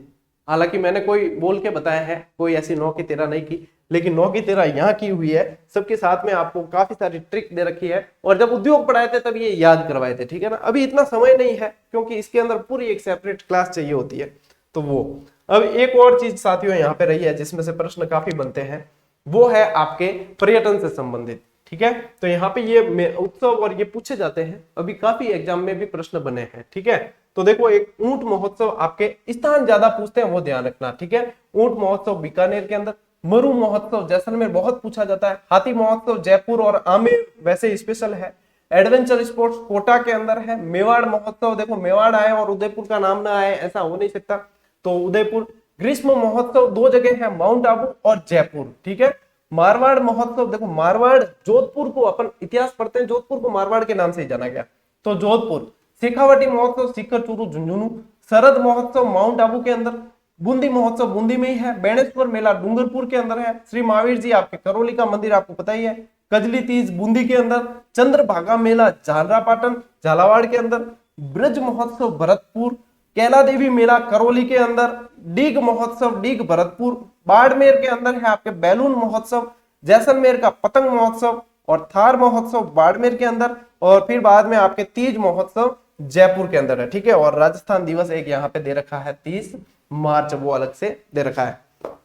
हालांकि मैंने कोई बोल के बताया है, कोई ऐसी 9 की 13 नहीं की, लेकिन 9 की 13 यहाँ की हुई है। सबके साथ में आपको काफी सारी ट्रिक दे रखी है, और जब उद्योग पढ़ाए थे तब ये याद करवाए थे, ठीक है ना। अभी इतना समय नहीं है क्योंकि इसके अंदर पूरी एक सेपरेट क्लास चाहिए होती है। तो वो अब एक और चीज साथियों यहाँ पे रही है जिसमें से प्रश्न काफी बनते हैं, वो है आपके पर्यटन से संबंधित, ठीक है। तो यहाँ पे ये उत्सव और ये पूछे जाते हैं, अभी काफी एग्जाम में भी प्रश्न बने हैं, ठीक है। तो देखो, एक ऊंट महोत्सव, आपके स्थान ज्यादा पूछते हैं वो ध्यान रखना, ठीक है। ऊंट महोत्सव बीकानेर के अंदर, मरु महोत्सव जैसलमेर बहुत पूछा जाता है, हाथी महोत्सव जयपुर और आमेर वैसे स्पेशल है, एडवेंचर स्पोर्ट्स कोटा के अंदर है, मेवाड़ महोत्सव, देखो मेवाड़ आए और उदयपुर का नाम ना आए ऐसा हो नहीं सकता, तो उदयपुर। ग्रीष्म महोत्सव 2 जगह है, माउंट आबू और जयपुर, ठीक है। मारवाड़ महोत्सव, देखो मारवाड़ जोधपुर को, अपन इतिहास पढ़ते हैं, जोधपुर को मारवाड़ के नाम से ही जाना गया, तो जोधपुर। शेखावटी महोत्सव सीकर चूरू झुंझुनू, शरद महोत्सव माउंट आबू के अंदर, बूंदी महोत्सव बूंदी में ही है, बेणेश्वर मेला डूंगरपुर के अंदर है, श्री महावीर जी आपके करौली का मंदिर आपको पता ही है, कजली तीज बूंदी के अंदर, चंद्रभागा मेला झालरापाटन झालावाड़ के अंदर, ब्रज महोत्सव भरतपुर, कैला देवी मेला करौली के अंदर, डीग महोत्सव डीग भरतपुर, बाड़मेर के अंदर है आपके बैलून महोत्सव, जैसलमेर का पतंग महोत्सव और थार महोत्सव बाड़मेर के अंदर, और फिर बाद में आपके तीज महोत्सव जयपुर के अंदर है, ठीक है। और राजस्थान दिवस एक यहाँ पे दे रखा है 30 मार्च, वो अलग से दे रखा है।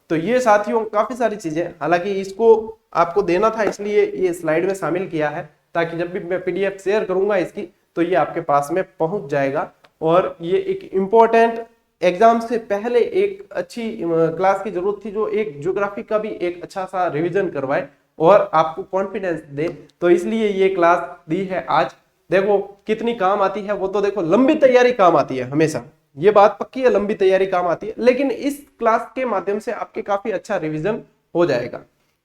तो ये साथियों काफी सारी चीजें, हालांकि इसको आपको देना था इसलिए ये स्लाइड में शामिल किया है, ताकि जब भी मैं पीडीएफ शेयर करूंगा इसकी तो ये आपके पास में पहुंच जाएगा। और ये एक इम्पोर्टेंट एग्जाम से पहले एक अच्छी क्लास की जरूरत थी, जो एक ज्योग्राफी का भी एक अच्छा सा रिवीजन करवाए और आपको कॉन्फिडेंस दे, तो इसलिए ये क्लास दी है आज। देखो कितनी काम आती है वो, तो देखो लंबी तैयारी काम आती है हमेशा, ये बात पक्की है, लंबी तैयारी काम आती है, लेकिन इस क्लास के माध्यम से आपके काफी अच्छा रिवीजन हो जाएगा।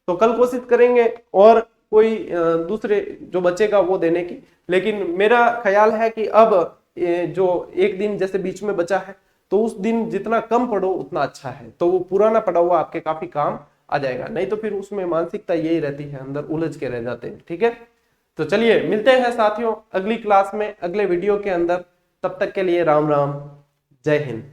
तो कल कोशिश करेंगे और कोई दूसरे जो बचेगा वो देने की, लेकिन मेरा ख्याल है कि अब जो एक दिन जैसे बीच में बचा है, तो उस दिन जितना कम पढ़ो उतना अच्छा है, तो वो पुराना पढ़ा हुआ आपके काफी काम आ जाएगा, नहीं तो फिर उसमें मानसिकता यही रहती है, अंदर उलझ के रह जाते हैं, ठीक है। तो चलिए मिलते हैं साथियों अगली क्लास में, अगले वीडियो के अंदर, तब तक के लिए राम राम, जय हिंद।